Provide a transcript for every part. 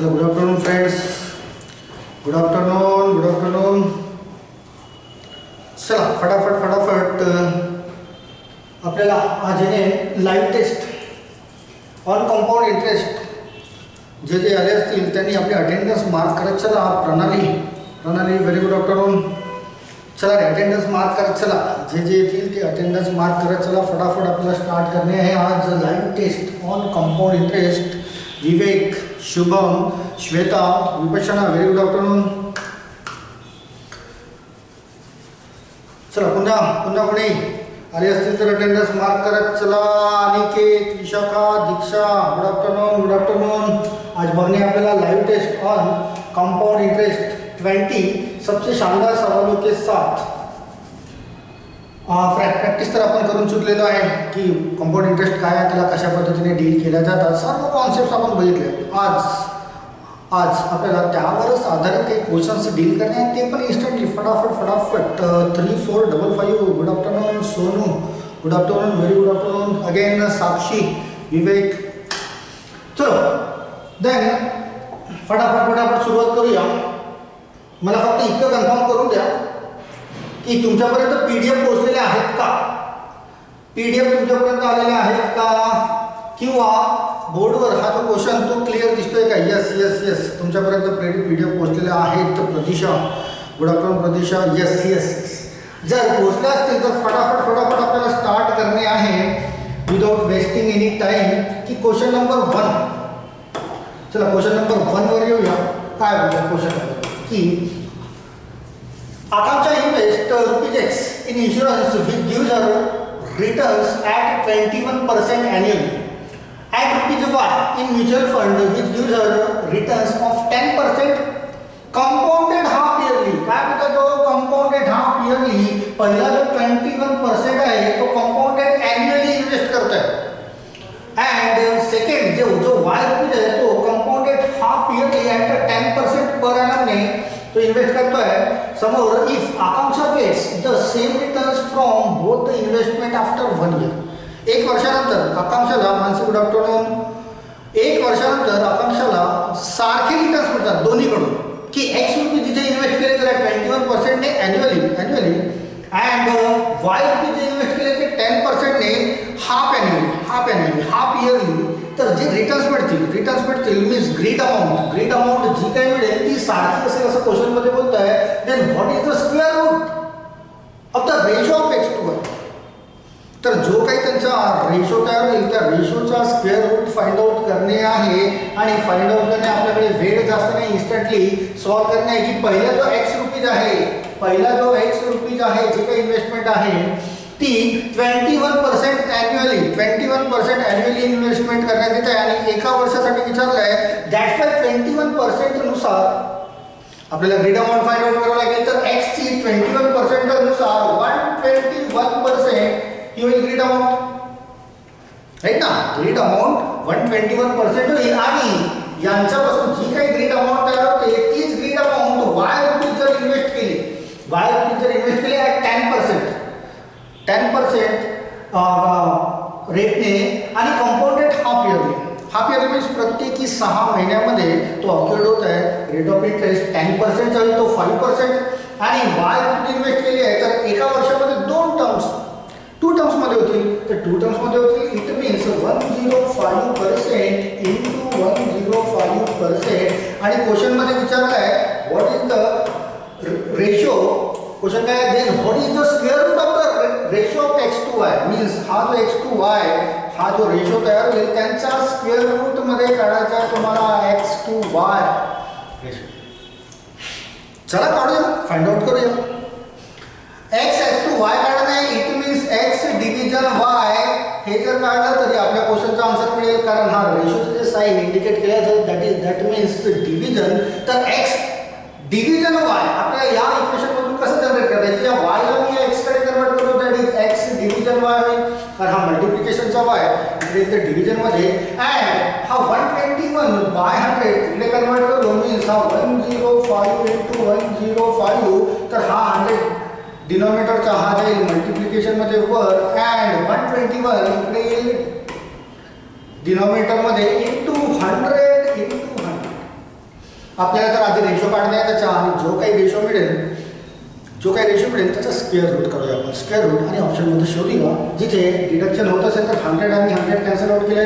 चलो good afternoon friends, good afternoon. चला फटाफट आपल्याला आज येणे live test on compound interest जे आले असतील त्यांनी आपले अटेंडन्स मार्क करत चला. प्रणाली व्हेरी गुड आफ्टरनून. चला रे अटेंडन्स मार्क करत चला. जे येतील ते अटेंडन्स मार्क करत चला. फटाफट आपल्याला स्टार्ट करणे आहे आज live test on compound interest. Vivek, Shubham, Shweta, Vipashna very good afternoon. चला पुन्हा कोणी आले असतील तर अटेंडन्स मार्क करत चला. Aniket, Vishakha, Diksha good afternoon. आज बघणे आपल्याला live test on compound interest 20 सबसे शानदार सवालों के साथ. प्रॅक्टिस तर आपण करून चुकलेलो आहे की कंपाउंड इंटरेस्ट काय आहे, त्याला कशा पद्धतीने डील केल्या जातात, सर्व कॉन्सेप्ट आपण बघितले. आज आपल्याला त्यावरच आधारित काही क्वेश्चन्स डील करणे आहेत, ते पण इन्स्टंटली फटाफट 3455 good afternoon. Sonu good afternoon, very good afternoon again. Sakshi, Vivek. चलो देन फटाफट सुरुवात करूया. मला फक्त इतकं कन्फर्म करून द्या की तुमच्यापर्यंत PDF पोहोचलेले आहेत का? PDF तुमच्यापर्यंत आलेले आहेत का? किंवा बोर्डवर हा जो क्वेश्चन तो क्लिअर दिसतोय का? यस तुमच्यापर्यंत PDF पोहोचलेले आहेत. प्रतीक्षा गुड आफ्टरनून. प्रतीक्षा यस. जर पोहोचले असतील तर फटाफट आपल्याला स्टार्ट करणे आहे विदाउट वेस्टिंग एनी टाइम की क्वेश्चन नंबर 1. चला क्वेश्चन नंबर 1 वर येऊया. काय बोलतो क्वेश्चन नंबर की Akanksha invests ₹X in insurance which gives her returns at 21% annually, and ₹Y in mutual fund which gives her returns of 10% compounded half yearly. काय बोलतो तो? compounded half yearly. पहिला जो 21% आहे तो compounded annually इन्वेस्ट करतोय, and second जो Y rupees आहे तो compounded half yearly at 10% per annum ने तो इन्वेस्ट करतोय. समोर if Akanksha gets the same returns from both the investment after 1 year. एक वर्षानंतर आकांक्षाला, मानसी गुड आफ्टरनून, एक वर्षानंतर आकांक्षाला सारखे रिटर्न्स मिळतात दोन्हीकडून की X रुपये जिथे इन्व्हेस्ट केले तर 21% ने ॲन्युअली अँड Y रुपये जे इन्व्हेस्ट केले ते 10% ने हाफ इयरली. तर जे रिटर्न्स मिळतील मीन्स ग्रीड अमाऊंट जी काही मिळेल ती सारखी असेल असं क्वेश्चन मध्ये बोलत आहे. Then what is the square root of the ratio of X to Y. तर जो काही त्यांचा रेशो तयार होईल त्या रेशोचा स्क्वेअर रूट फाइंड आउट करणे आहे. आणि फाइंड आउट करणे आपल्याकडे वेळ जास्त नाही, इन्स्टंटली सॉल्व्ह करणे आहे की पहिला जो X रुपीज आहे जे काही इन्व्हेस्टमेंट आहे ती 21% ॲन्युअली इन्व्हेस्टमेंट करण्यात येते आणि एका वर्षासाठी विचारलं आहे. दॅट्स वाय 21% नुसार आपल्याला ग्रीड अमाऊंट फाइंड आउट करावं लागेल. तर X ची 21% नुसार 121% ही होईल ग्रीड अमाऊंट, राईट ना. ग्रीड अमाऊंट 121% होईल आणि यांच्यापासून जी काही ग्रीड अमाऊंट तयार होते तीच ग्रीड अमाऊंट Y रुपीज जर इन्व्हेस्ट केली ॲट 10% रेटने आणि कंपाऊंडेड हाफ इयरली मीन्स प्रत्येकी 6 महिन्यामध्ये तो अक्युरेट होत आहे. रेट ऑफ इंटरेस्ट 10% जाईल तो 5% आणि Y रुपये इन्व्हेस्ट केली आहे तर एका वर्षामध्ये 2 टर्म्स मध्ये होतील. तर 2 टर्म्स मध्ये होतील. It means 105% into 105%. आणि क्वेश्चन मध्ये विचारलं आहे what is the ratio. Question काय आहे? Then what is the square root of the ratio of X to Y. Means हा जो X to Y हा जो रेशो तयार होईल त्यांचा स्क्वेअर रूट मध्ये काढायचा तुम्हाला X to Y रेशो. चला काढूया, फाइंड आउट करूया. X to Y काढणे it means X division Y. हे जर काढलं तरी आपल्या क्वेश्चनचा आन्सर मिळेल कारण हा रेशोचे जे साइन इंडिकेट केलं जातं दॅट मीन्स डिव्हिजन. तर X डिव्हिजन Y आपल्याला या इक्वेशन मधून कसं जनरेट करायचं? या Y ला मी X कडे कन्वर्ट करतो that is X division Y होईल कारण हा मल्टिप्लिकेशनचा Y इकडे डिव्हिजन मध्ये. अँड हा 121 बाय 100 इकडे कन्वर्ट करतो मीन्स हा 105 इंटू 105. तर हा 100 डिनॉमिनेटरचा हा जाईल मल्टिप्लिकेशन मध्ये वर अँड 121 इकडे येईल डिनॉमिनेटर मध्ये इंटू 100 आपल्याला तर आधी रेशो काढणे आहे त्याचा, आणि जो काही रेशो मिळेल त्याचा स्क्वेअर रूट काढूया आपण. स्क्वेअर रूट आणि ऑप्शनमध्ये शोधूया. जिथे डिडक्शन होत असेल तर 100 आणि 100 कॅन्सल आउट केले.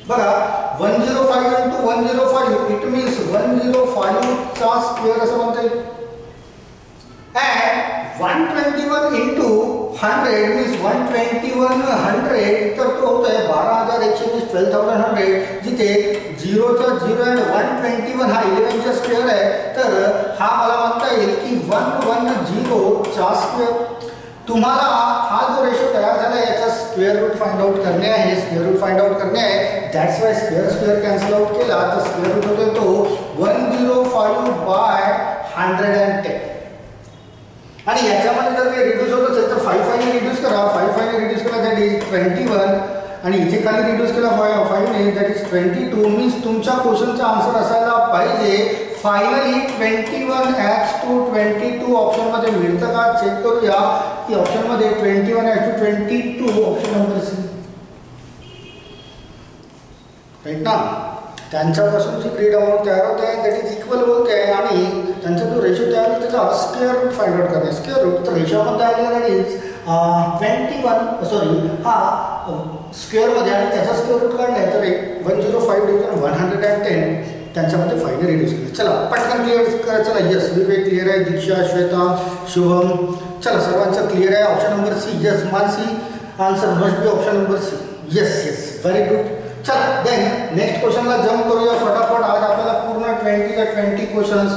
बघा 105 × 105 इट मीन्स 105 चा स्क्वेअर असं म्हणता येईल. and 121 × 100 means 121 तर तो होत आहे 12,120 12,100. जिथे 0 चा 0 आणि 121 हा 11 चा स्क्वेअर आहे, तर हा मला म्हणता येईल की 110 चा स्क्वेअर. तुम्हाला हा जो रेशो तयार झाला याचा स्क्वेअर रूट फाइंड आउट करणे आहे. That's why square cancel out केला तर स्क्वेअर रूट होतो तो 105/110. आणि याच्यामध्ये जर काही रिड्यूस होत असेल तर 5 ने रिड्यूस करा. 5 ने रिड्यूस केला दॅट इज 21, आणि इथे खाली रिड्यूस केला 5 ने दॅट इज 22. मीन्स तुमच्या क्वेश्चनचा आन्सर असायला पाहिजे फायनली 21 ॲक्स टू 22. ऑप्शनमध्ये मिळतं का चेक करूया की ऑप्शनमध्ये 21 x to 22 option number C right ना. त्यांच्यापासून जी ग्रीड अमाऊंट तयार होते आहे दॅट इज इक्वल बोलते आहे, आणि त्यांचा जो रेशो तयार होतो त्याचा स्क्वेअर रूट फाइंड आउट करणे. स्क्वेअर रूट तर रेशोमध्ये आलेला दॅट इज 21 हा स्क्वेअरमध्ये, आणि त्याचा स्क्वेअर रूट काढला आहे तर 105 डिव्हिजन 110 त्यांच्यामध्ये 5 ने रिड्यूस केलं. चला पटकन क्लिअर करा. चला यस विवेक क्लिअर आहे, दीक्षा, श्वेता, शुभम, चला सर्वांचं क्लिअर आहे. Option number C yes Mansi, answer must be option number C. Yes very good. चला देन नेक्स्ट क्वेश्चनला जम्प करूया फटाफट. आज आपल्याला पूर्ण 20 क्वेश्चन्स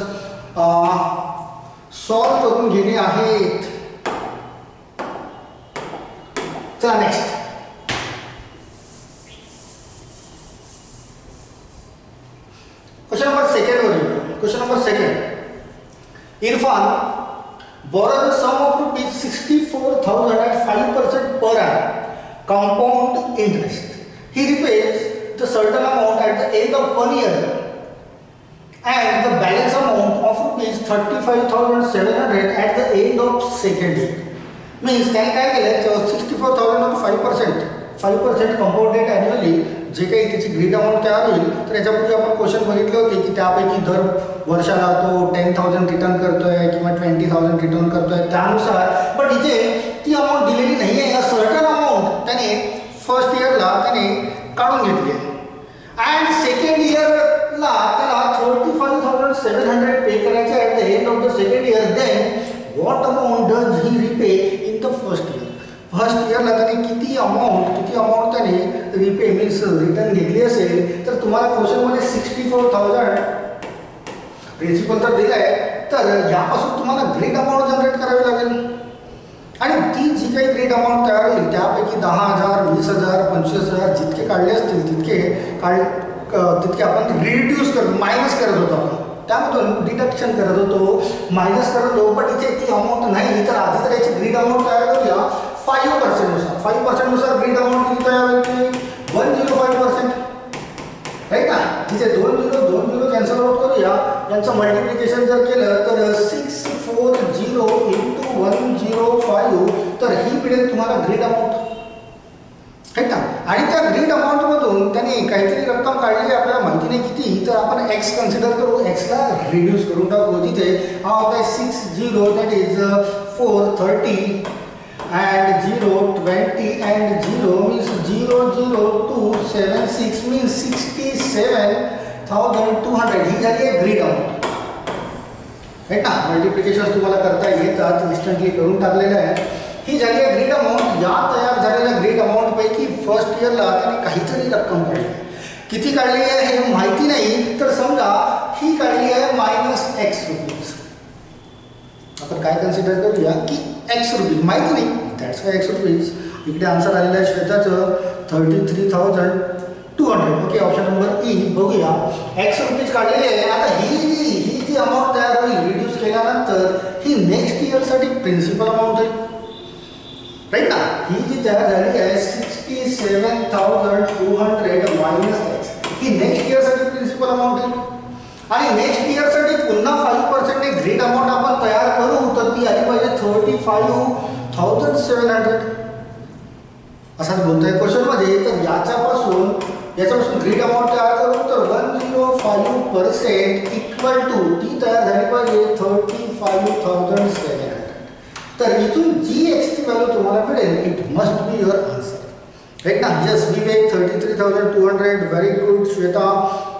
सॉल्व करून घेणे आहेत. चला नेक्स्ट क्वेश्चन नंबर सेकंड वर येऊया. Question number second. Irfan borrowed the sum of rupees 64,000 at 5% per annum compound interest. He repays the certain amount at the end of 1 year, and the balance amount of rupees 35,700 at the end of second year. Means त्याने काय केलं 64,000 of 5% compound rate annually जे काही त्याची grid amount तयार होईल. तर याच्यापूर्वी आपण क्वेश्चन बघितले होते की त्यापैकी दर वर्षाला तो 10,000 रिटर्न करतोय किंवा 20,000 रिटर्न करतोय त्यानुसार. पण इथे ती अमाऊंट दिलेली नाही आहे. या सर्टन अमाऊंट त्याने फर्स्ट इयरला त्याने काढून घेतली आहे, अँड सेकंड इयरला त्याला 35,700 पे करायचे at the end of the second year. Then what amount does he repay in the first year. First इयरला त्याने किती अमाऊंट त्याने रिपे मीन्स रिटर्न घेतली असेल. तर तुम्हाला क्वेश्चनमध्ये 64,000 प्रिन्सिपल तर दिला आहे, तर यापासून तुम्हाला ग्रीड अमाऊंट जनरेट करावी लागेल, आणि ती जी काही ग्रीड अमाऊंट तयार होईल त्यापैकी 10,000 20,000 25,000 जितके काढले असतील तितके आपण रिड्यूस मायनस करत होतो. आपण त्यामधून डिडक्शन करत होतो, मायनस करत होतो. पण इथे ती अमाऊंट नाही, तर आधी तर याची ग्रीड अमाऊंट तयार करूया 5% नुसार ग्रीड अमाऊंट किती तयार होईल 105%. राईट ना. तिथे 2 कॅन्सल आउट करूया. यांचं मल्टिप्लिकेशन जर केलं तर 640 × 105, तर ही मिळेल तुम्हाला ग्रीड अमाऊंट. राईट ना. आणि त्या ग्रीड अमाऊंटमधून त्याने काहीतरी रक्कम काढली आपल्याला माहिती नाही किती, तर आपण एक्स कन्सिडर करू, एक्सला रिड्यूस करून टाकू. तिथे हा होता आहे 60 that is 430 and 0 20 and 0 means 00276 means 67,200. ही झाली आहे ग्रीड अमाऊंट. राईट ना. मल्टिप्लिकेशन तुम्हाला करता येतात, इन्स्टंटली करून टाकलेलं आहे. ही झाली आहे ग्रीड अमाऊंट. या तयार झालेल्या ग्रीड अमाऊंटपैकी फर्स्ट इयरला त्याने काहीतरी रक्कम काढली. किती काढली आहे हे माहिती नाही, तर समजा ही काढली आहे -x रुपीज. आपण काय कन्सिडर करूया की x रुपीज माहिती नाही, दॅट्स वाय x रुपीज. इकडे आन्सर आलेलं आहे श्वेताचं 33,200. ओके ऑप्शन नंबर ई बघूया. x रुपीज काढलेली आहे. आता ही जी अमाऊंट तयार होईल रिड्यूस केल्यानंतर ही नेक्स्ट इयरसाठी प्रिन्सिपल अमाऊंट आहे. राईट ना. ही जी तयार झाली आहे 67,200 मायनस x ही नेक्स्ट इयरसाठी प्रिन्सिपल अमाऊंट आहे. आणि नेक्स्ट इयरसाठी पुन्हा 5% ग्रीड अमाऊंट आपण तयार करू, तर ती आली पाहिजे 35,700 असाच बोलतोय क्वेश्चनमध्ये. तर याच्यापासून याच्यापासून ग्रीड अमाऊंट तयार करू तर 105% इक्वल टू ती तयार झाली पाहिजे 35,700. तर इथून जी एक्सची व्हॅल्यू तुम्हाला मिळेल it must be your answer. Right ना. Yes Vivek 33,200. Very good. Shweta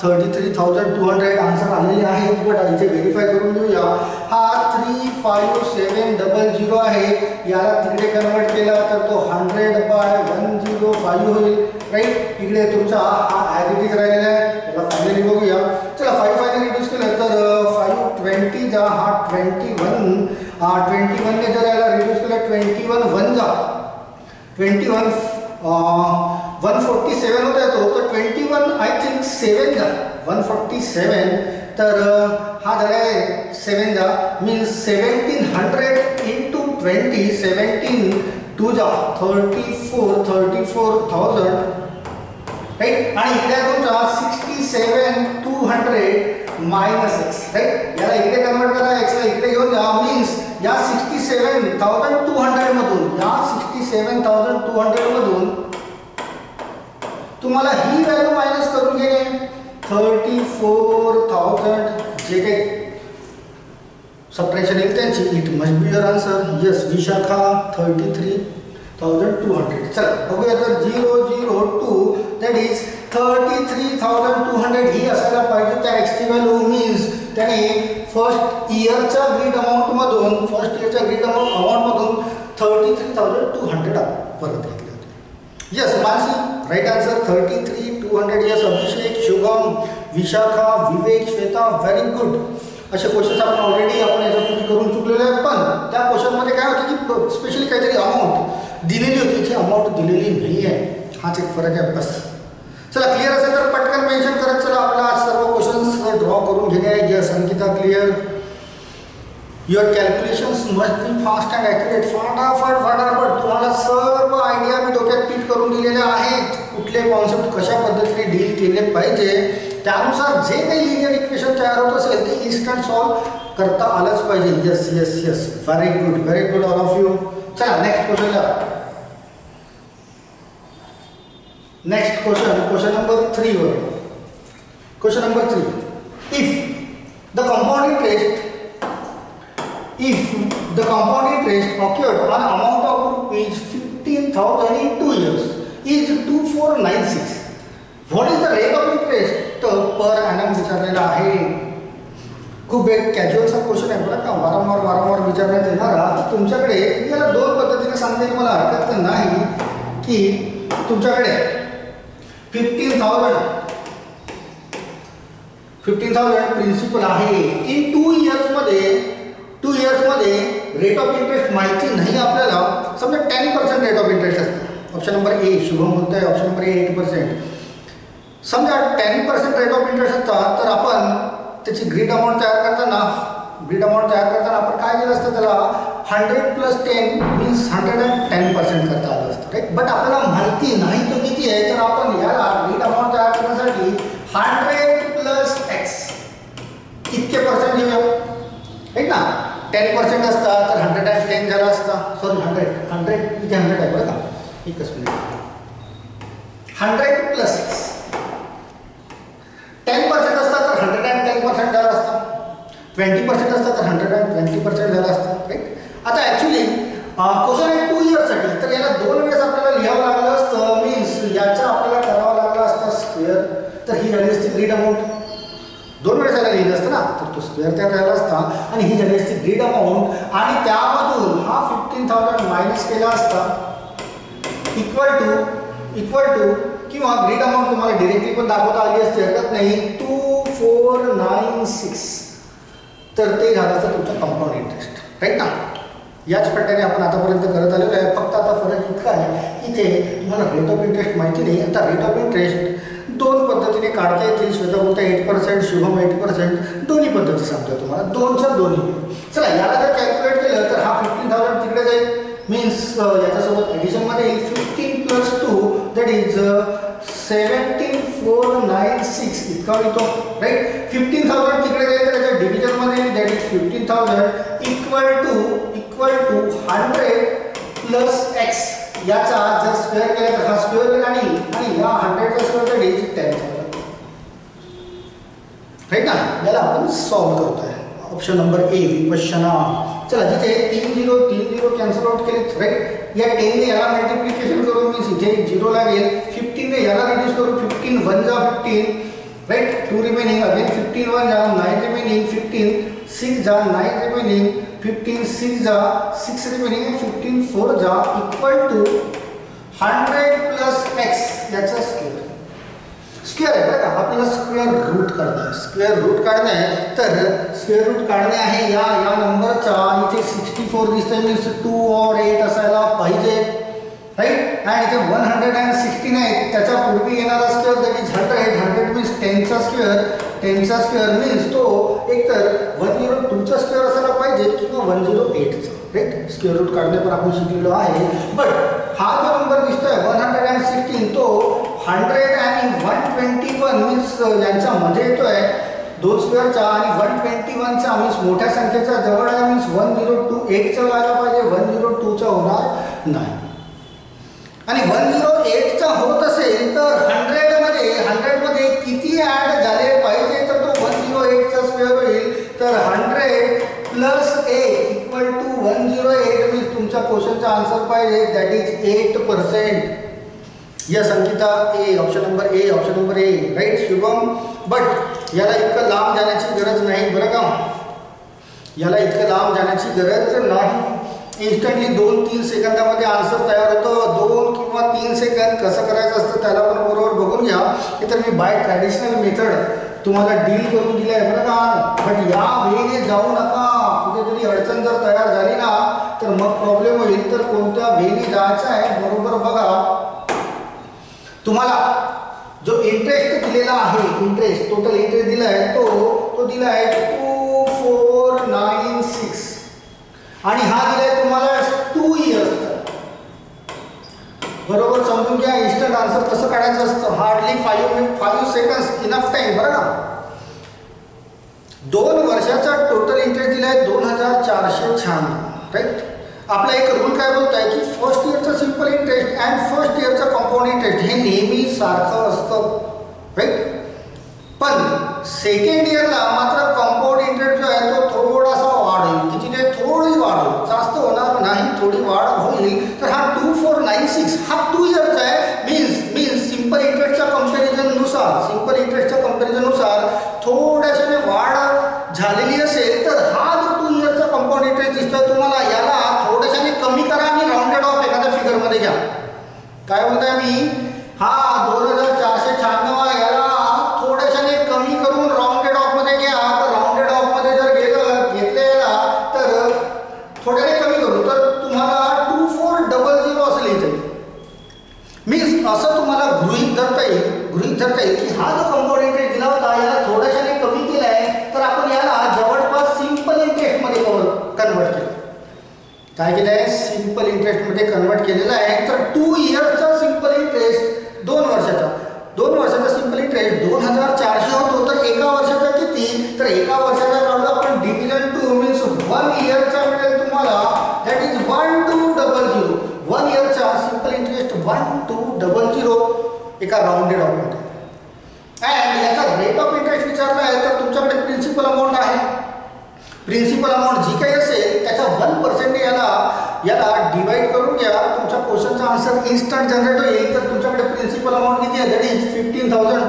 33,200 answer आलेले आहेत. बट इथे व्हेरीफाय करून घेऊया. हा 35700 आहे. याला तिकडे कन्वर्ट केला तर तो 100/105 होईल. राईट. इकडे तुमचा हा ॲग्रिगेट राहिलेला आहे. त्याला फायनली बघूया. चला 5 फायनली रिड्यूस केलं तर 520 जा हा 21 ने जर याला रिड्यूस केलं 21 1 जा 21 147 होता येतो तर 21 आय थिंक 7 जा 147 तर हा झाला आहे 7 जा मीन्स 1700 इंटू 20 17 2 जा 34,000 राईट. आणि इकडे तुमचा 67,200 मायनस एक्स. राईट. याला इकडे कन्वर्ट करा एक्सला इकडे घेऊन जा मीन्स या 67,200 मधून तुम्हाला ही व्हॅल्यू मायनस करून घेणे 34,000 जे काही सबट्रॅक्शन येईल त्यांची it must be your answer. Yes Vishakha 33,200. चला बघूया तर 002 दॅट इज 33,200 ही असायला पाहिजे त्या एक्सची व्हॅल्यू मीन्स त्याने फर्स्ट इयरच्या ग्रीड अमाऊंटमधून 33,200 परत घेतले होते. Yes Manasi right answer 33,200. Yes Abhishek Shubham Vishakha Vivek Shweta very good. असे क्वेश्चन्स आपण ऑलरेडी आपण याच्यापूर्वी करून चुकलेले आहेत. पण त्या क्वेश्चनमध्ये काय होतं की स्पेशली काहीतरी अमाऊंट दिलेली होती. इथे अमाऊंट दिलेली नाही आहे. हाच एक फरक आहे बस. चला क्लिअर असेल तर पटकन मेन्शन करत चला आपला सर्व क्वेश्चन्स ड्रॉ करून घेणे आहे. Yes Ankita clear. Your calculations must be fast and accurate. फटाफट तुम्हाला सर्व आयडिया मी डोक्यात फिट करून दिलेल्या आहेत. कुठले कॉन्सेप्ट कशा पद्धतीने डील केले पाहिजे त्यानुसार जे काही लिनियर इक्वेशन तयार होत असेल ते इन्स्टंट सॉल्व करता आलंच पाहिजे. Yes yes yes very good all of you. चला नेक्स्ट क्वेश्चनला. नेक्स्ट क्वेश्चन नंबर 3 वर. Question number 3. If the compound interest occurred on amount of rupees 15,000 in 2 years is 2496. What is the rate of interest per annum विचारलेला आहे. खूप एक कॅज्युअलचा question आहे बरं का. वारंवार विचारण्यात येणारा. तुमच्याकडे याला दोन पद्धतीने सांगता येईल मला हरकत नाही की तुमच्याकडे 15,000 प्रिन्सिपल आहे. इन 2 इयर्समध्ये रेट ऑफ इंटरेस्ट माहिती नाही आपल्याला. समजा 10% रेट ऑफ इंटरेस्ट असतं. ऑप्शन नंबर ए शुभम बोलत आहे. ऑप्शन नंबर ए 8%. समजा 10% रेट ऑफ इंटरेस्ट असतात तर आपण त्याची ग्रीड अमाऊंट तयार करताना आपण काय केलं असतं त्याला 100 + 10 मीन्स 110% करता आलं असतं. राईट. बट आपल्याला माहिती नाही तो किती आहे तर आपण याला ग्रीड अमाऊंट तयार करण्यासाठी 100 + x इतके पर्सेंट घेऊया. राईट ना. 10% असता तर 110 झाला असता. सॉरी 100 इथे 100 आहे बरं का. एकच मिनिट. 100 + x 10% असता तर 110% झाला असता. 20% असता तर 120% झाला असता. राईट. आता ॲक्च्युली क्वेश्चन आहे 2 इयर्ससाठी तर याला 2 वेळेस आपल्याला लिहावं लागलं असतं. मीन्स याचा आपल्याला करावं लागलं असतं स्क्वेअर. तर ही झाली असती ग्रीड अमाऊंट. 2 वेळेस याला लिहिलं असतं ना तर तो स्क्वेअर तयार झाला असता आणि ही झाली असती ग्रीड अमाऊंट आणि त्यामधून हा 15,000 मायनस केला असता इक्वल टू किंवा ग्रीड अमाऊंट तुम्हाला डिरेक्टली पण दाखवता आली असते हरकत नाही 2496. तर ते झालं असतं तुमचं कंपाऊंड इंटरेस्ट. राईट ना. याच प्रकारे आपण आतापर्यंत करत आलेलो आहे. फक्त आता फरक इतका आहे इथे तुम्हाला रेट ऑफ इंटरेस्ट माहिती नाही. आता रेट ऑफ इंटरेस्ट 2 पद्धतीने काढता येतील. श्वेता बोलता 8% शुभम 8%. दोन्ही पद्धती सांगतोय तुम्हाला. 2च्या दोन्ही. चला याला जर कॅल्क्युलेट केलं तर हा 15,000 तिकडे जाईल मीन्स याच्यासोबत ॲडिशनमध्ये येईल 15 + 2 दॅट इज 17,496 इतका येतो. राईट. 15,000 तिकडे जाईल तर त्याच्या डिव्हिजनमध्ये येईल that is 15,000 equal to 100 + x याचा जर स्क्वेअर केला तर हा स्क्वेअर होईल आणि या 100चा स्क्वेअर तर डिजिट 10 राईट ना. याला आपण सॉल्व्ह करतोय. ऑप्शन नंबर ए विपश्यना. चला जिथे 3 0 कॅन्सल आउट केले राईट. या 10 ने याला मल्टिप्लिकेशन करून मीन्स इथे 0 लागेल. 15 ने याला रिड्यूस करू. 15 1 जा 15 राईट. 2 रिमेनिंग अगेन 15 1 जा 9 रिमेनिंग. 15 6 जा 9 रिमेनिंग. 15 6 जा 6 रिमेनिंग. 15 4 जा इक्वल टू 100 प्लस x याचा स्क्वेअर. स्क्वेअर आहे बरं का. आपल्याला स्क्वेअर रूट काढणं आहे. स्क्वेअर रूट काढणं आहे तर स्क्वेअर रूट काढणे आहे या नंबरचा. इथे 64 दिसतंय मीन्स 2 और 8 असायला पाहिजे राईट. आणि इथे 116 आहे त्याच्या पूर्वी येणारा स्क्वेअर दॅट इज 100. 100 मीन्स 10चा स्क्वेअर. 10चा स्क्वेअर मीन्स तो एकतर 102चा स्क्वेअर असायला पाहिजे किंवा 108चा राईट. स्क्वेअर रूट काढणे पण आपण शिकलेलो आहे. बट हा जो नंबर दिसतोय 116 तो 100 आणि 121 मीन्स यांच्यामध्ये येतोय 2 स्क्वेअरचा. आणि 121चा मीन्स मोठ्या संख्येचा जवळ आहे मीन्स 1028चा व्हायला पाहिजे. 102चा होणार नाही. आणि 108चा होत असेल तर 100 मध्ये किती ॲड झाले पाहिजे तर तो 108चा स्क्वेअर होईल. तर 100 प्लस 8 इक्वल टू 108 मीन्स तुमच्या क्वेश्चनचा आन्सर पाहिजे that is 8%. Yes Ankita A. Option number A. Option number A right Shubham. But याला इतकं लांब जाण्याची गरज नाही बरं का. याला इतकं लांब जाण्याची गरज नाही. इन्स्टंटली 2-3 सेकंदामध्ये आन्सर तयार होतं. 2 किंवा 3 सेकंद कसं करायचं असतं त्याला पण बरोबर बघून घ्या. हे तर मी बाय ट्रॅडिशनल मेथड तुम्हाला डील करून दिली आहे बरं का. बट या वेने जाऊ नका. कुठेतरी अडचण जर तयार झाली ना तर मग प्रॉब्लेम होईल. तर कोणत्या वेने जायचं आहे बरोबर बघा. तुम्हाला जो इंटरेस्ट दिलेला आहे इंटरेस्ट टोटल इंटरेस्ट दिला आहे तो दिला आहे 2496 आणि हा दिलाय तुम्हाला 2 इयर्स. बरोबर समजून घ्या. इन्स्टंट आन्सर कसं काढायचं असतं. हार्डली 5 सेकंड्स इनफ टाइम बरं का. 2 वर्षाचा टोटल इंटरेस्ट दिलाय 2496 राईट. आपला एक रूल काय बोलत आहे की फर्स्ट इयरचं सिंपल इंटरेस्ट अँड फर्स्ट इयरचं कंपाऊंड इंटरेस्ट हे नेहमी सारखं असतं राईट. पण सेकंड इयरला मात्र कंपाऊंड इंटरेस्ट जो आहे तो थोडासा वाढेल. किती थोडी वाढ होईल. जास्त होणार नाही थोडी वाढ होईल. तर हा 2496 हा 2 इयरचा आहे. मीन्स सिंपल इंटरेस्टच्या कंपॅरिझननुसार थोड्याशाने वाढ झालेली असेल तर हा जो 2 इयरचा कंपाऊंड इंटरेस्ट दिसतोय तुम्हाला याला थोड्याशाने कमी करा आणि राऊंडेड ऑफ एखाद्या फिगरमध्ये घ्या. काय बोलताय मी. हा 2496 याला थोड्याशाने कमी करून राऊंडेड ऑफ मध्ये घ्या. तर राऊंडेड ऑफ मध्ये जर घेतलेला तर थोड्याने कमी करू तर तुम्हाला 2400 असं लिहिता येईल. मीन्स असं तुम्हाला गृहीत धरता येईल की हा जो कंपाऊंड इंटरेस्ट दिला होता याला थोड्याशाने कमी केला आहे तर आपण याला जवळपास सिंपल इंटरेस्ट मध्ये कन्वर्ट केलं. काय केलं आहे सिंपल इंटरेस्ट मध्ये कन्वर्ट केलेलं आहे. तर 2 इयर्सचा सिंपल इंटरेस्ट 2 वर्षाचा सिंपल इंटरेस्ट 2400 होतो. तर एका वर्षाचा किती तर एका वर्षाचा काढू आपण डिव्हिजन 2 मीन्स 1 इयरचा मिळेल तुम्हाला दॅट इज 1200. 1 इयरचा सिंपल इंटरेस्ट 1200 एका राऊंडेड ऑफ मध्ये. अँड याचा रेट ऑफ इंटरेस्ट विचारला आहे तर तुमच्याकडे प्रिन्सिपल अमाऊंट आहे. प्रिन्सिपल अमाऊंट जी काही असेल त्याच्या 1% याला डिवाइड करून घ्या. तुमच्या क्वेश्चनचा आन्सर इन्स्टंट जनरेट होईल. तर तुमच्याकडे प्रिन्सिपल अमाऊंट किती आहे that is 15,000.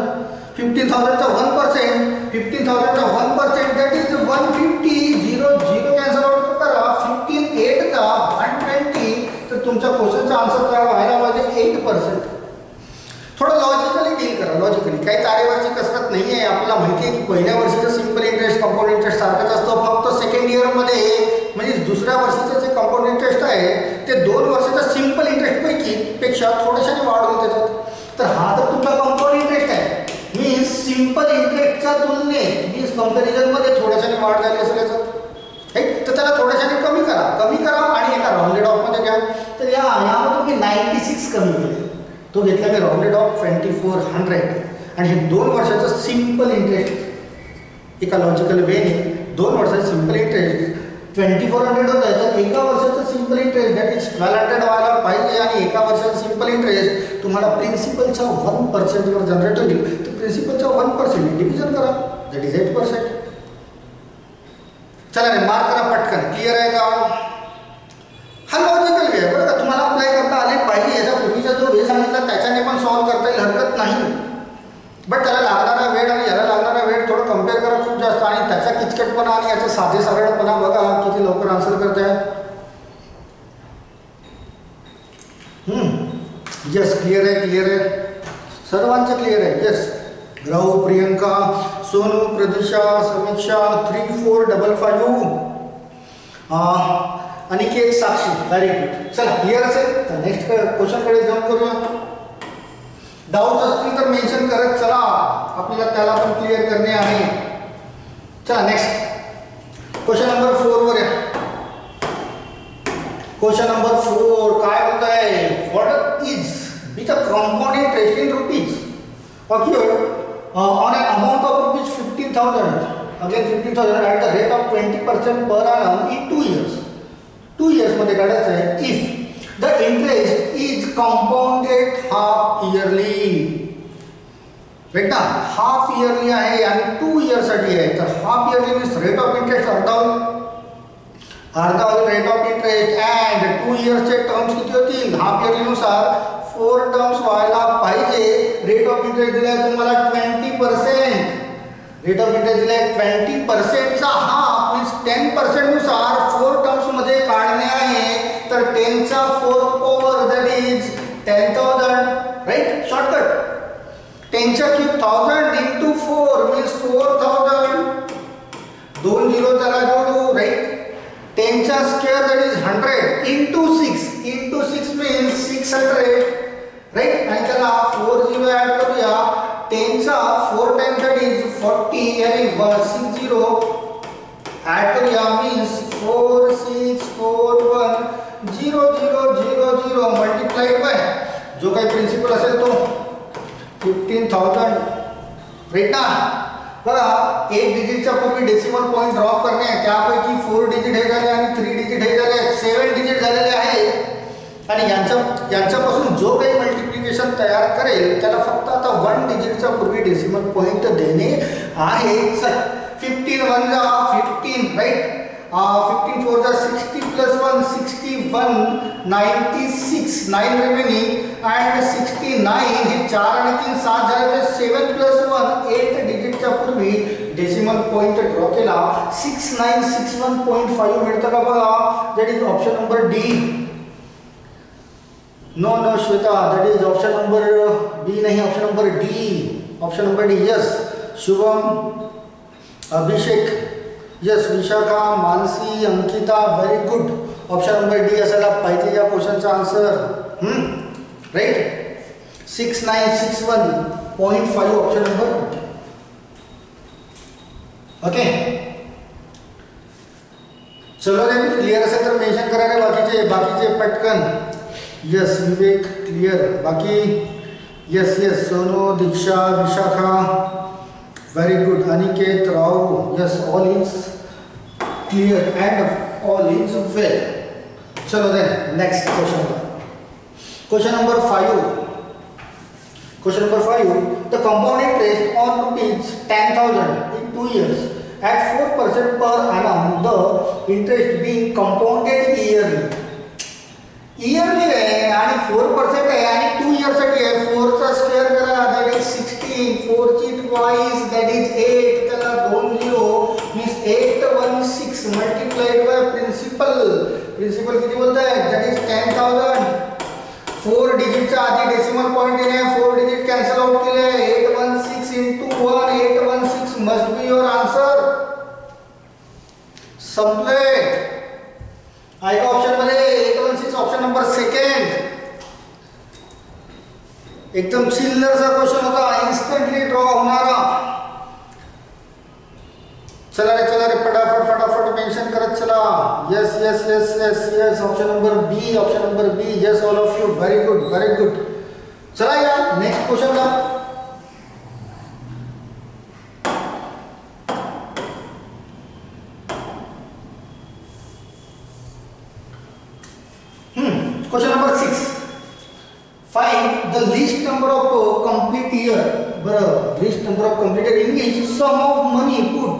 15,000चा 1% 15,000चा 1% that is 150. 0 cancel out करा. 15,8चा 120 तर तुमच्या क्वेश्चनचा आन्सर तयार व्हायला पाहिजे 8%. थोडं लॉजिकली डील करा. लॉजिकली काही तारेवरची कसरत नाही आहे. आपल्याला माहिती आहे की पहिल्या वर्षीचं सिंपल इंटरेस्ट कंपाऊंड इंटरेस्ट सारखंच असतं. फक्त सेकंड इयरमध्ये म्हणजे दुसऱ्या वर्षीचं जे कंपाऊंड इंटरेस्ट आहे ते 2 वर्षाच्या सिंपल इंटरेस्ट पेक्षा थोड्याशाने वाढ होईल त्याच्यात. तर हा तर तुमचा कंपाऊंड इंटरेस्ट आहे. मीन्स सिंपल इंटरेस्टच्या तुलनेत मीन्स कंपॅरिझनमध्ये थोड्याशाने वाढ झाली असेल याच्यात राईट. तर त्याला थोड्याशाने कमी करा आणि एका राऊंडेड ऑफमध्ये घ्या. तर यामध्ये मी 96 कमी केले. तो घेतला मी राऊंडेड ऑफ 2400 आणि हे 2 वर्षाचं सिंपल इंटरेस्ट एका लॉजिकल वेने 2 वर्षाचं सिंपल इंटरेस्ट 2400 होत आहे, तर एका वर्षाचं सिम्पल इंटरेस्ट दॅट इज 1200 व्हायला पाहिजे आणि एका वर्षाचं सिम्पल इंटरेस्ट तुम्हाला प्रिन्सिपलच्या 1% वर जनरेट होईल. तर प्रिन्सिपलच्या 1% डिव्हिजन करा, दॅट इज 8%. चला रे मार्क करा पटकन. क्लिअर आहे का? हा लॉजिकल वे आहे बरं का, तुम्हाला अप्लाय करता आले पाहिजे. याच्या पूर्वीचा जो वे सांगितला त्याच्याने पण सॉल्व्ह करता येईल, हरकत नाही. बट त्याला लागणारा वेळ आणि याला लागणारा वेळ थोडं कम्पेअर करा खूप जास्त, आणि त्याचा किचकटपणा आणि याचा साधे सरळपणा बघा किती लवकर आन्सर करताय. येस क्लिअर आहे, क्लिअर आहे, सर्वांचं क्लिअर आहे. येस राहू, प्रियंका, सोनू, प्रदिशा, समीक्षा 3455, अनिकेत, साक्षी, व्हेरी गुड. चला क्लिअर असेल तर नेक्स्ट क्वेश्चनकडे जम्प करूया. डाऊट असतील तर मेन्शन करत चला, आपल्याला त्याला पण क्लिअर करणे आहे. चला नेक्स्ट क्वेश्चन नंबर 4 वर या. क्वेश्चन नंबर 4 काय होत आहे? What is with a compound interest in rupees occurred on an amount of rupees 15,000, again 15,000 at the rate of 20% per annum in 2 years. 2 years मध्ये काढायचं आहे. If the interest is compounded half yearly, right ना, half yearly आहे आणि 2 years साठी आहे. तर half yearly means rate of interest अर्धा होईल रेट ऑफ इंटरेस्ट, अँड 2 इयर्सचे टर्म्स किती होतील? हाफ इयरली नुसार 4 टर्म्स व्हायला पाहिजे. रेट ऑफ इंटरेस्ट दिलाय तुम्हाला 20%. रेट ऑफ इंटरेस्ट दिलाय 20%चा हाफ मीन्स 10% नुसार 4 टर्म्स मध्ये काढणे आहे. तर 10चा 4 power that is 10,000, right. Shortcut 10च्या क्यूब 1000 इंटू 4 मीन्स 4000. 2 0 त्याला जोडू, राईट. 10च्या square that is 100 into 6 means 600, right. आणि त्याला 4 0 ऍड करूया. 10चा 4 टाइम्स दॅट इज 40 आणि 6 0 ऍड करूया मीन्स 4 6 4 1 0 0 0 0 मल्टिप्लाइड बाय जो काही प्रिन्सिपल असेल तो 15,000, राईट ना. बघा 1 डिजिटच्या पूर्वी डेसिमल पॉईंट ड्रॉप करणे, त्यापैकी 4 डिजिट हे झाले आणि 3 डिजिट हे झाले, 7 डिजिट झालेले आहेत. आणि यांच्यापासून जो काही मल्टिप्लिकेशन तयार करेल त्याला फक्त आता 1 डिजिटच्या पूर्वी डेसिमल पॉईंट देणे आहे. 15 1 जा 15, राईट. 15 4 जा 60 प्लस 1 61 96 9 रिमेनिंग अँड 69. हे 4 आणि 3 7 झाले. 7 प्लस 1 8 डिजिटच्या पूर्वी डेसिमल पॉईंट ड्रॉ केला. 6961.5 मिळतं का बघा. That is option number D. No Shweta, that is option number B नाही, option number D. Option number D. Yes Shubham, Abhishek, yes Vishakha, Manasi, Ankita, very good. Option number D असायला पाहिजे या क्वेश्चनचा answer, right. 6961.5 option number. Okay चलो रे, क्लिअर असेल तर मेन्शन करा रे बाकीचे पटकन. Yes Vivek clear. बाकी yes yes Sonu, Diksha, Vishakha, very good. Aniket, Rao, yes all is clear and all is well. चलो then next question. Question number 5. Question number 5. The compound interest on rupees 10,000 in 2 years at 4% per annum. The interest being compounded yearly. Yearly आहे आणि 4% आहे आणि 2 years साठी आहे. 4 चा square करा that is 16. 4 ची ट्वाइस दॅट इज 8. त्याला 2 0 means 816 multiplied by principal. Principal किती बोलताय? That is 10,000. 4 डिजिटच्या आधी डेसिमल पॉइंट येणे, 4 डिजिट कॅन्सल आउट केले. 816 into 1 816 must be your answer. संपले. ऐका ऑप्शन मध्ये 816 ऑप्शन नंबर सेकंड. एकदम चिल्लरचा क्वेश्चन होता, इन्स्टंटली ड्रॉ होणारा. चला रे फटाफट मेंशन करत चला. Yes yes yes yes yes option number B. Yes all of you, very good. चला या नेक्स्ट क्वेश्चन ला. Question number 6. Find the least number of complete year. Least number of complete year in which sum of money put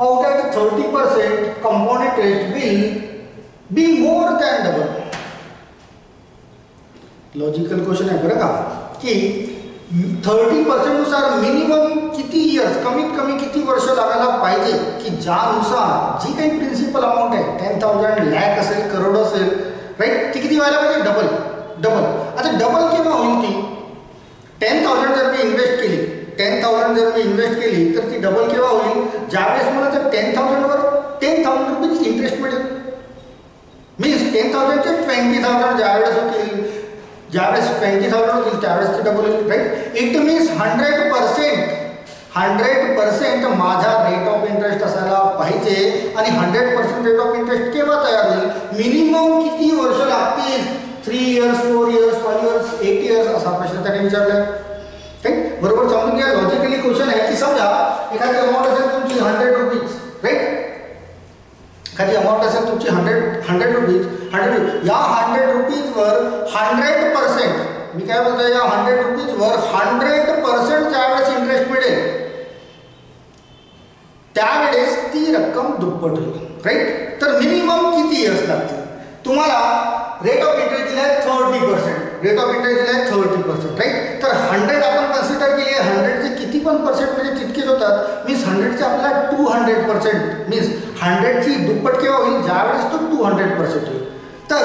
out at 30% compound interest will be more than double. Logical question आहे बरं का, की 30% नुसार minimum किती years, कमीत कमी किती वर्ष लागायला पाहिजे की ज्यानुसार जी काही प्रिन्सिपल अमाऊंट आहे 10,000 लाख असेल, करोड असेल, राईट, ती किती व्हायला पाहिजे, डबल. आता डबल केव्हा होईल ती, 10,000 जर मी इन्व्हेस्ट केली, 10,000 जर मी इन्व्हेस्ट केली तर ती डबल केव्हा होईल, ज्यावेळेस मला त्या 10,000 वर 10,000 रुपये इंटरेस्ट मिळेल. मीन्स 10,000 चे 20,000 ज्यावेळेस होतील, ज्यावेळेस 20,000 होतील त्यावेळेस ते डबल होईल, राईट. इट मीन्स 100% माझा रेट ऑफ इंटरेस्ट असायला पाहिजे. आणि 100% रेट ऑफ इंटरेस्ट केव्हा तयार होईल, मिनिमम किती वर्ष लागतील, 3 इयर्स, 4 इयर्स, 5 इयर्स, 8 इयर्स, असा प्रश्न त्याने विचारलाय. राईट, बरोबर समजून घ्या. लॉजिकली क्वेश्चन आहे की समजा एखादी अमाऊंट असेल तुमची 100 रुपीज, राईट, एखादी अमाऊंट असेल तुमची 100 रुपीज, या 100 रुपीजवर 100%, मी काय बोलतोय, या 100 रुपीजवर 100% ज्यावेळेस इंटरेस्ट मिळेल त्यावेळेस ती रक्कम दुप्पट होईल, राईट. तर मिनिमम किती इयर्स लागतील, तुम्हाला रेट ऑफ इंटरेस्ट दिला आहे 30%, रेट ऑफ इंटरेस्ट दिला आहे 30%, राईट. तर 100 आपण कन्सिडर केली आहे, 100चे किती पण पर्सेंट म्हणजे तितकेच होतात. मीन्स 100चे आपल्याला 200%, मीन्स 100ची दुप्पट केव्हा होईल, ज्यावेळेस तो 200% होईल. तर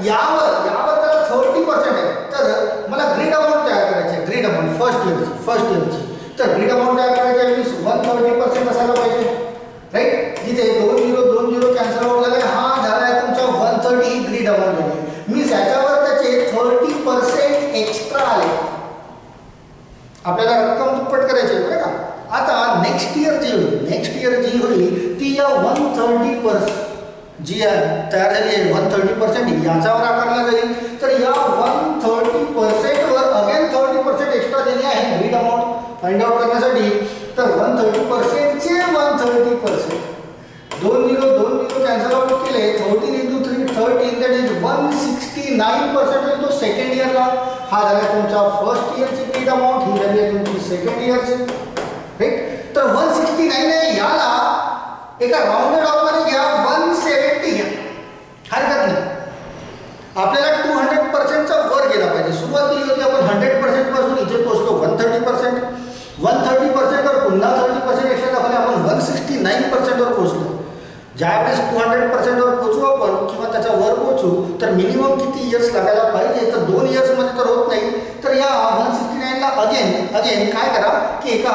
यावर त्याला 30% आहे. तर मला ग्रीड अमाऊंट तयार करायची आहे, ग्रीड अमाऊंट फर्स्ट इयरची. तर ग्रीड अमाऊंट तयार करायची आहे, मीन्स 130% असायला पाहिजे, राईट. जिथे 2 0 कॅन्सल आउट झाले, हा झाला आहे तुमचा 130 ही ग्रीड अमाऊंट झाली. मीन्स याच्यावर त्याचे 30% एक्स्ट्रा आले, आपल्याला रक्कम दुप्पट करायची आहे बरं का. आता नेक्स्ट इयर जी होईल ती या 130% जी तयार झाली आहे 130% याच्यावर आकारला जाईल. तर या 130% वर अगेन 30% एक्स्ट्रा दिली आहे ग्रीड अमाऊंट फाइंड आउट करण्यासाठी. तर 130% चे 130%, 2 0 कॅन्सल आउट केले, 14 × 3 13, दॅट इज 169% होईल तो सेकंड इयरला. हा झाला तुमचा फर्स्ट इयरची ग्रीड अमाऊंट, ही झाली आहे तुमची सेकंड इयरची, राईट. तर 169 आहे, याला एका राउंडेड ऑफ मध्ये घ्या, 170 घ्या, हरकत नाही. आपल्याला 200%चा वर गेला पाहिजे. सुरुवात केली होती आपण 100% पासून, इथे पोहोचलो 130%. 130% वर पुन्हा 30% एक्स्ट्रा दाखवले, आपण 169% वर पोहोचलो. ज्यावेळेस 200% वर पोहोचू आपण किंवा त्याच्या वर पोहोचू तर मिनिमम किती इयर्स लागायला पाहिजे, तर 2 इयर्स मध्ये तर होत नाही. तर या 169ला अगेन काय करा की एका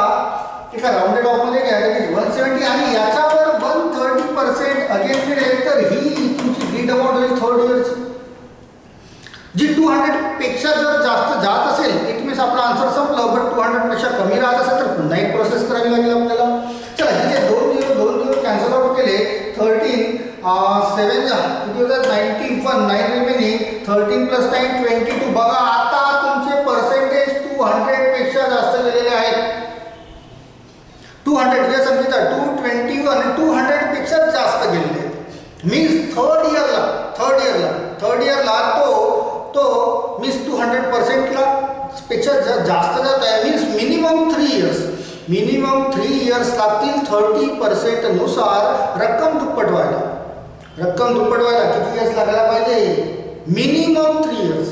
राउंडेड ऑफ मध्ये घ्या, 170 आणि याच्यावर 130% अगेन मिळेल. तर ही तुमची ग्रीड अमाऊंट होईल थर्ड इयरची, जी 200 पेक्षा जर जास्त जात असेल, इट मीन्स आपला आन्सर संपलं. बट 200 पेक्षा कमी राहत असेल तर पुन्हा एक प्रोसेस करावी लागेल आपल्याला. चला, जिथे 2 0 कॅन्सल आउट केले, 13 7 किती होतात 91, 9 रिमेनिंग, 13 + 9 22. बघा आता तुमचे पर्सेंटेज 200 पेक्षा जास्त गेलेले आहेत. 200 या संख्येचा 221 200 पेक्षा जास्त गेलेले आहेत. मीन्स थर्ड इयरला तो मीन्स 200%ला पेक्षा जास्त जात आहे. मीन्स मिनिमम 3 इयर्स लागतील 30% नुसार रक्कम दुप्पट व्हायला. किती इयर्स लागायला पाहिजे, मिनिमम 3 इयर्स.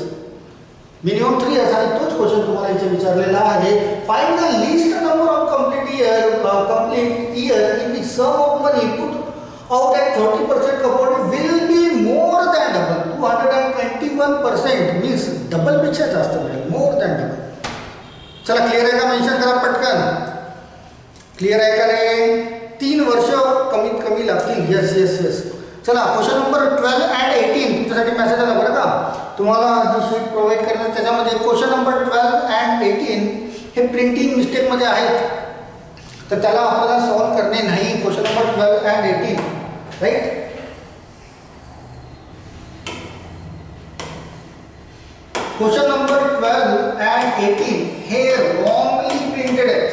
आणि तोच क्वेश्चन तुम्हाला इथे विचारलेला आहे. Find the least number of complete year in the sum of money put out at 30% compound will be more than double. 221% means double पेक्षा जास्त मिळेल, more than double. चला, क्लियर आहे का, मेन्शन करा पटकन. क्लियर आहे का रे, 3 वर्ष कमीत कमी लागतील. यस. चला, क्वेश्चन नंबर 12 and 18 तुमच्यासाठी मेसेज आला बरं का. तुम्हाला जी शीट प्रोव्हाइड करण्यात त्याच्यामध्ये क्वेश्चन नंबर 12 and 18 हे प्रिंटिंग मिस्टेक मध्ये आहेत, तर त्याला आपल्याला सॉल्व करणे नाही. Question number 12 and 18, right. Question number 12 and 18 हे रॉंगली प्रिंटेड आहेत.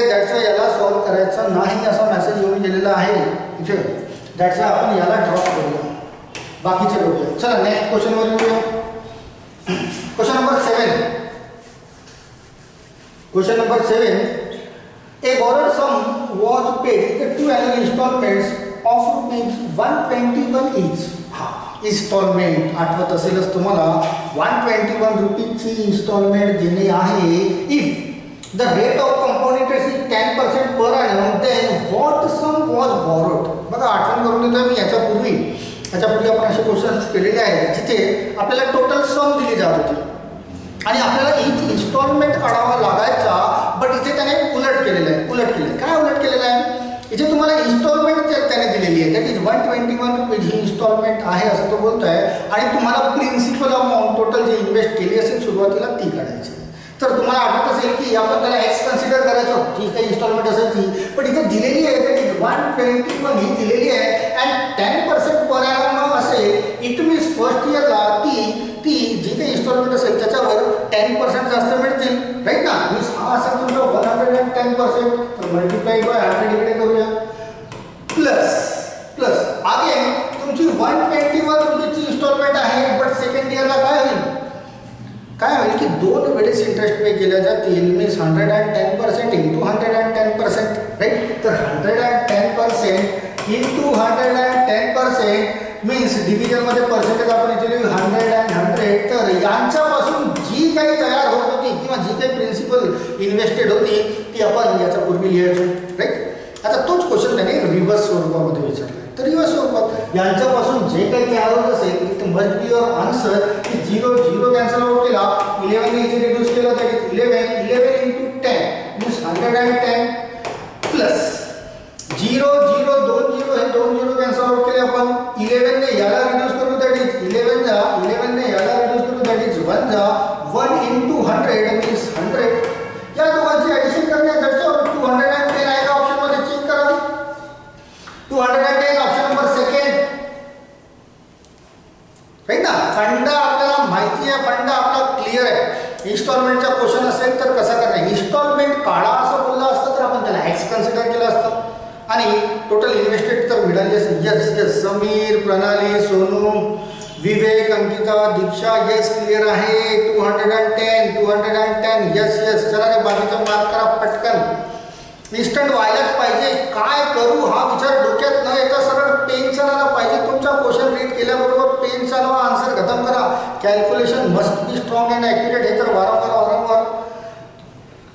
दॅट्स वाय याला सॉल्व करायचं नाही असा मेसेज येऊन गेलेला आहे इथे. दॅट्स वाय आपण याला ड्रॉप करूया. बाकीचे बघूया. चला नेक्स्ट क्वेश्चनवर येऊया. Question number 7. Question number 7. A borrowed sum was paid in 2 annual installments of rupees 121 each. Instalment आठवत असेलच तुम्हाला 121 रुपीची इंस्टॉलमेंट देणे आहे. If the rate of compound interest is 10% per annum, then what sum was borrowed. बघा आठवण करून देतोय मी याच्यापूर्वी आपण असे क्वेश्चन्स केलेले आहेत जिथे आपल्याला टोटल सम दिली जात होती आणि आपल्याला इच इंस्टॉलमेंट काढावा लागायचा. बट इथे त्याने उलट केलेलं आहे. काय उलट केलेलं आहे? इथे तुम्हाला इंस्टॉलमेंट त्याने दिलेली आहे. दॅट इज 121 रुपीज ही इंस्टॉलमेंट आहे असं तो बोलतोय आणि तुम्हाला प्रिन्सिपल अमाऊंट टोटल जी इन्व्हेस्ट केली असेल सुरुवातीला ती काढायची. तर तुम्हाला आठवत असेल की आपण त्याला एक्स कन्सिडर करायचो जी काही इंस्टॉलमेंट असायची. पण इथे दिलेली आहे दॅट इज 121 ही दिलेली आहे अँड 10% पर annum असेल. इट मीन्स फर्स्ट इयरला ती जी काही इंस्टॉलमेंट असेल त्याच्यावर 10% जास्त मिळतील. राईट ना. मीन्स हा असेल तुमचा 110%. तर मल्टिप्लाय बाय 100 इकडे करूया. प्लस अगेन तुमची 121 रुपीची इंस्टॉलमेंट आहे. बट सेकंड इयरला काय होईल की 2 वेळेस इंटरेस्ट पे केल्या जातील. Means 110% into 110%. राईट. तर 110% इंटू 110% मीन्स डिव्हिजनमध्ये पर्सेंटेज आपण इथे लिहू 100 and 100. तर यांच्यापासून जी काही तयार होत होती किंवा जी काही प्रिन्सिपल इन्व्हेस्टेड होती ती आपण याच्यापूर्वी लिहायचो. राईट. आता तोच क्वेश्चन त्याने रिव्हर्स स्वरूपामध्ये विचारला. तर रिव्हर्स स्वरूपात यांच्यापासून जे काही तयार होत असेल it must be your answer की 0 कॅन्सल आउट केला. 11 ने इथे रिड्यूस केला तर 11 इंटू 10 मीन्स 110 प्लस 0 हे 2 0 कॅन्सल आउट केले आपण. 11 ने याला रिड्यूस करू दॅट इज 11 ने याला रिड्यूस करू दॅट इज 1 इंटू 100 मीन्स 100. या दोघांची ॲडिशन करण्यासाठी 210 आहे का ऑप्शनमध्ये चेक करा. 210 ऑप्शन नंबर 2. राईट ना. फंडा आपल्याला माहिती आहे. फंडा आपला क्लिअर आहे. इन्स्टॉलमेंटचा क्वेश्चन असेल तर कसा करणार. इन्स्टॉलमेंट काढा असं बोललं असतं तर आपण त्याला एक्स कन्सिडर केलं असतं आणि टोटल इन्व्हेस्टेड तर मिळाली असेल. यस समीर, प्रणाली, सोनू, विवेक, अंकिता, दीक्षा यस क्लिअर आहे. 210 यस. चला रे बाकीचा मार्क करा पटकन. इन्स्टंट व्हायलाच पाहिजे. काय करू हा विचार डोक्यात न येता सरळ पेन चालवायला पाहिजे. तुमचा क्वेश्चन रीड केल्याबरोबर पेन चालवा, आन्सर खतम करा. Calculation must be strong and accurate. हे तर वारंवार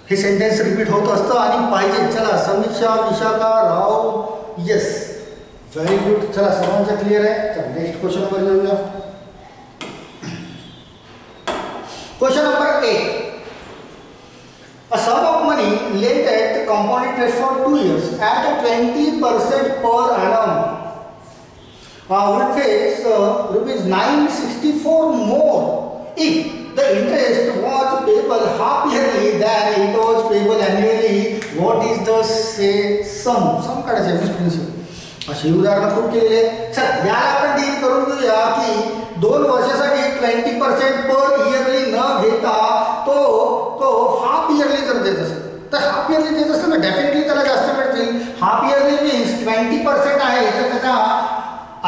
हे सेंटेन्स रिपीट होत असतं आणि पाहिजे. चला समीक्षा, विशाखा, राव यस व्हेरी गुड. चला सर्वांचं क्लिअर आहे. तर नेक्स्ट क्वेश्चनवर येऊया. Question number 8. A sum of money lent at compound interest for 2 years at 20% per annum will face rupees 964 more if the interest was payable half yearly than it was payable annually. What is the sum? Sum काढायचं आहे principal. अशी उदाहरणं खूप केलेली आहे. चल याला आपण डील करून घेऊया की 2 वर्षासाठी 20% पर इयरली न घेता तो हाफ इयरली जर देत असेल तर हाफ इयरली देत असेल ना डेफिनेटली त्याला जास्त मिळतील. हाफ इयरली मीन्स 20% आहे तर त्याचा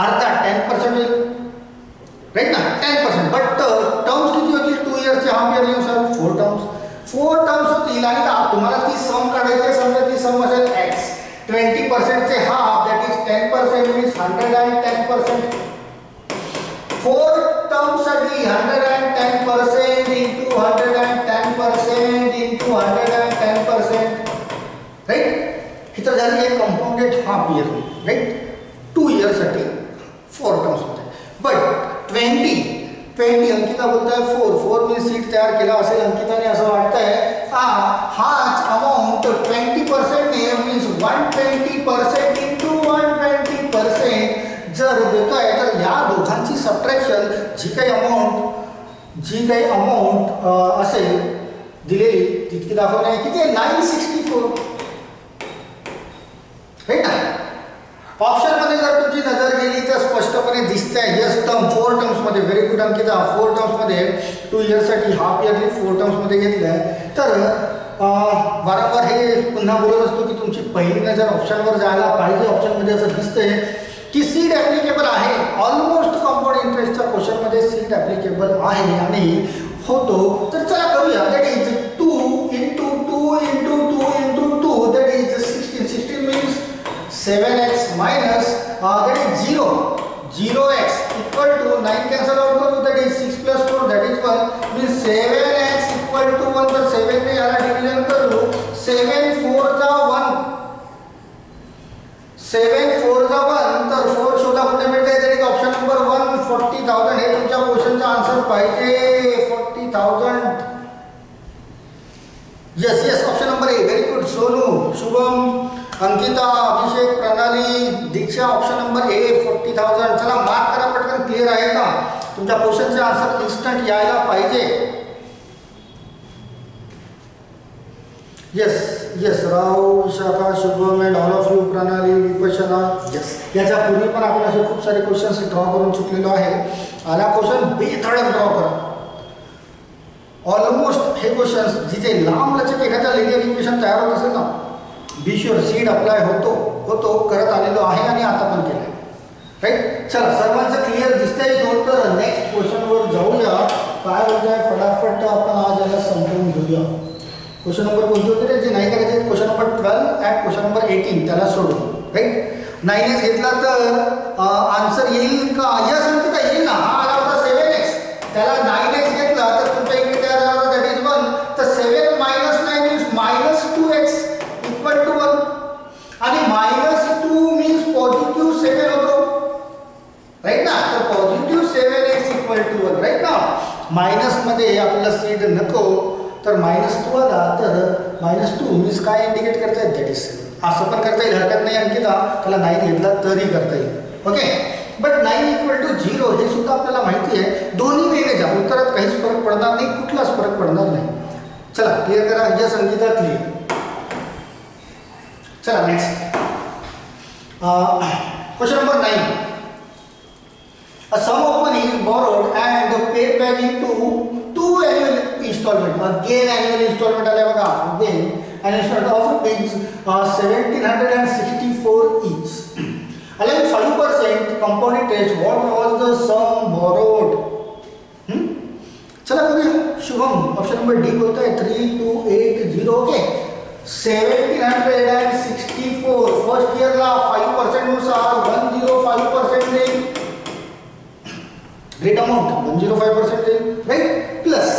अर्धा 10% होईल. राईट ना. 10%. बट टर्म्स किती होतील 2 इयर्सचे हाफ इयरली नुसार 4 टर्म्स होतील आणि तुम्हाला ती सम काढायची. समजा ती सम असेल एक्स. 20%चे हाफ दॅट इज 10% मीन्स 110%. 4 टर्म्ससाठी 110% इंटू 110% इंटू 110%. राईट. इथं झाली आहे कंपाऊंडेड हाफ इयरली. राईट. 2 इयर्ससाठी 4 टर्म्समध्ये. बट 20 अंकिता बोलताय 4 मीन्स सीट तयार केला असेल अंकिताने असं वाटतंय. हाच अमाऊंट 20% मीन्स 120% इंटू 120% जर देतोय तर या दोघांची सबट्रॅक्शन जी काही अमाऊंट असेल दिलेली तितकी दाखवणे किती आहे 964. हे ना. ऑप्शनमध्ये जर तुमची नजर गेली तर स्पष्टपणे दिसतंय यस टर्म 4 टर्म्समध्ये. Very good Ankita. 4 टर्म्समध्ये 2 इयर्ससाठी हाफ इयरली 4 टर्म्समध्ये घेतलं आहे. तर वारंवार हे पुन्हा बोलत असतो की तुमची पहिली नजर ऑप्शनवर जायला पाहिजे. ऑप्शनमध्ये असं दिसतंय की सीड ॲप्लिकेबल आहे. ऑलमोस्ट कंपाऊंड इंटरेस्टच्या क्वेश्चनमध्ये सीड ॲप्लिकेबल आहे आणि होतो. तर चला करूया. That is 2 into 2 into 2 into 2 that is 16. 16 means 7x minus that is 0. 0x equal to 9 cancel out करू, that is 6 plus 4 that is 1 means 7x equal to 1. तर 7 ने याला डिव्हिजन करू. 7 4 जा 1. 7 4 जा 1. तर 4 शोधा कुठे मिळते. तरी ऑप्शन नंबर 1 40,000 हे तुमच्या क्वेश्चनचा आन्सर पाहिजे. 40,000. Yes yes option number A. Very good. Sonu, Shubham, Ankita, Abhishek, Pranali, Diksha, option number ए 40,000. चला मार्क करा पटकन. क्लिअर आहे का. तुमच्या क्वेश्चनचे आन्सर इन्स्टंट यायला पाहिजे. Yes yes Rao, Vishakha, Shubham and all of you, प्रणाली, विपशना. यस याच्या पूर्वी पण आपण असे खूप सारे क्वेश्चन्स ड्रॉ करून चुकलेलो आहे. आला क्वेश्चन बेधडक ड्रॉ करा. ऑलमोस्ट हे क्वेश्चन्स जिथे लांब लचक एखाद्या लिनियर इक्वेशन तयार होत असेल ना, बी शुअर सीड अप्लाय होतो करत आलेलो आहे आणि आता पण केलं. राईट. चला सर्वांचं क्लिअर दिसतंय. दोन तर नेक्स्ट क्वेश्चनवर जाऊया. काय होत आहे फटाफट आपण आज याला समजून घेऊया. क्वेश्चन नंबर कोणते होते रे जे नाही करायचे. Question number 12 and question number 18 त्याला सोडून. राईट. 9x घेतला तर आन्सर येईल का. यस अंकिता येईल ना. हा आला होता 7x. त्याला 9x घेतला तर तुमच्या इकडे तयार झाला होता दॅट इज 1. तर 7 minus 9 means minus 2x equal to 1 आणि minus 2 means positive 7 होतो. राईट ना. तर positive 7x equal to 1. Right ना. मायनस मध्ये आपल्याला सीड नको तर -2 आला तर -2 मीन्स काय इंडिकेट करता येईल दॅट इज 7. असं पण करता येईल, हरकत नाही अंकिता. त्याला 9 घेतला तरी करता येईल. ओके. बट 9 equal to 0 हे सुद्धा आपल्याला माहिती आहे. दोन्ही वेळेने जा उत्तरात काहीच फरक पडणार नाही. कुठलाच फरक पडणार नाही. चला क्लिअर करा. Yes Ankita clear. चला next question number 9. A sum of money is borrowed and paid back into 2 annual installment. Again annual installment आले बघा. Again annual installment of rupees 1764 each. Allowing 5% compound interest. What was the sum borrowed? चला करूया. Shubham option number D बोलतोय 3280. Okay. 1764 first इयरला 5% नुसार 105% देईल. Great amount 105% देईल. Right. Plus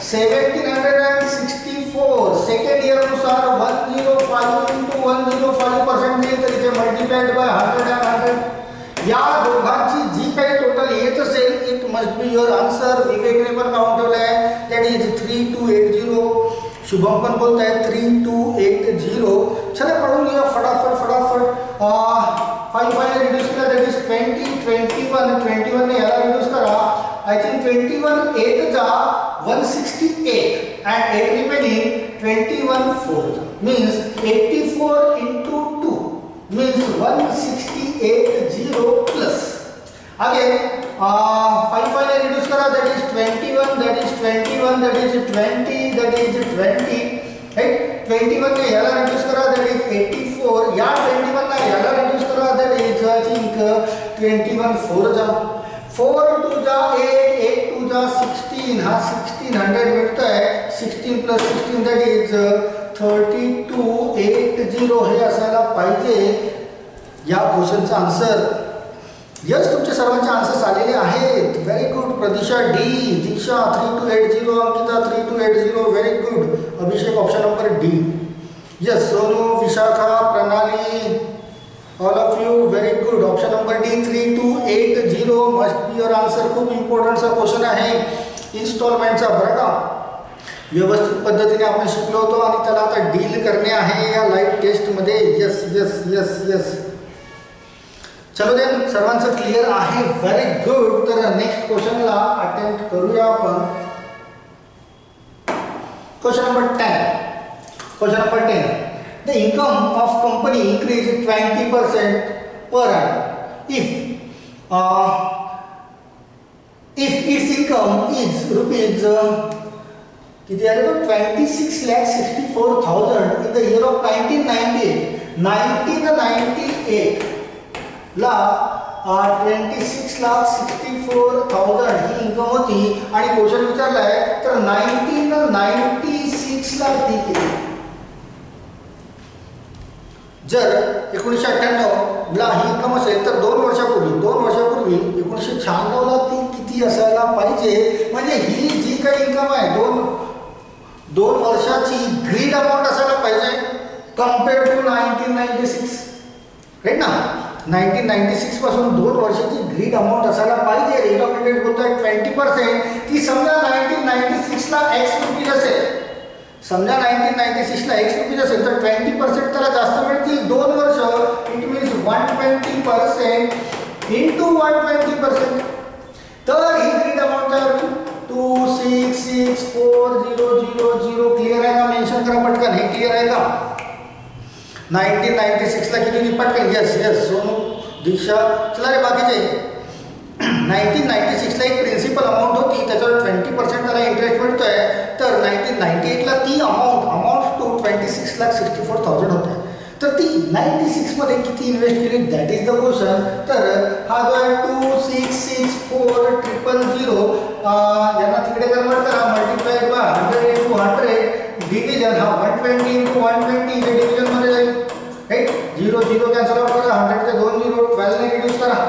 1764 second year नुसार 105 into 105% देईल. तर इथे मल्टिप्लाइड बाय 100 and 100. या दोघांची जी काही टोटल येत असेल it must be your answer. विवेकने पण काउंट ठेवलं आहे दॅट इज 3280. शुभम पण बोलत आहे 3280. चला पढून घेऊया फटाफट. 5 ने रिड्यूस केला दॅट इज 20 21 ने याला रिड्यूस करा. आय थिंक 21 8 जा 168 and 8 remaining 21 4 means 84 into 2 means 1680 plus. Again 5 ने रिड्यूस करा that is 21 that is 20 that is 20. right. 21 ने याला रिड्यूस करा that is 84. या 21 ना याला रिड्यूस करा that is I think 21 4 जा 4 2 जा 8 8 2 जा 16. हा 1600 मिळतं आहे. 16 plus 16 that is 3280 हे असायला पाहिजे या क्वेश्चनचा आन्सर. यस तुमचे सर्वांचे आन्सर्स आलेले आहेत. Very good. Pradisha D, Diksha 3280, Ankita 3280. Very good. Abhishek option number D. Yes Sonu, Vishakha, Pranali, all of you very good. Option number D 3280 must be your answer. खूप इम्पॉर्टंटचा क्वेश्चन आहे इन्स्टॉलमेंटचा बरं का. व्यवस्थित पद्धतीने आपण शिकलो होतो आणि त्याला आता डील करणे आहे या लाईव्ह टेस्टमध्ये. Yes yes yes yes. चलो देन सर्वांचं क्लिअर आहे. Very good. तर नेक्स्ट क्वेश्चनला अटेम्प्ट करूया आपण. Question number 10. Question number 10. The income of company increased 20% per annum if its income is rupees किती आले बघ 26,64,000 in the year of 1998. 1998 ला 26,64,000 ही इन्कम होती आणि क्वेश्चन विचारलाय तर 1996 ला ती किती. जर 1998 ला ही इन्कम असेल तर 2 वर्षापूर्वी 1996 ला ती किती असायला पाहिजे. म्हणजे ही जी काही इन्कम आहे 2 वर्षाची ग्रीड अमाऊंट असायला पाहिजे कम्पेअर टू 1996. राईट ना. 1996 पासून 2 वर्षाची ग्रीड अमाऊंट असायला पाहिजे. रेट ऑफ इंटरेस्ट बोलतोय 20%. ती समजा 1996 ला x रुपीज असेल. समजा 1996 ला x रुपीज असेल तर 20% त्याला जास्त मिळतील. 2 वर्ष इट मीन्स 120% इंटू 120%. तर ही ग्रीड अमाऊंट तयार होईल 2664,000. क्लिअर आहे का. मेन्शन करा पटकन. हे क्लिअर आहे का. 1996 ला किती पटकन. यस सोनू दीक्षा. चला रे बाकीचे. 1996 ला एक प्रिन्सिपल अमाऊंट होती त्याच्यावर 20% त्याला इंटरेस्ट मिळतोय. तर 1998 ला ती अमाऊंट टू 26,64,000 होते. तर ती 96 मध्ये किती इन्व्हेस्ट केली दॅट इज द क्वेश्चन. तर हा जो आहे 2664,000 यांना तिकडे कन्वर्ट करा. मल्टिप्लाइड बाय 100 into 100 डिव्हिजन हा 120 into 120 इथे डिव्हिजन मध्ये जाईल. राईट. 0 0 कॅन्सल आउट करा. 100 चे 2 0 12 ने रिड्यूस करा.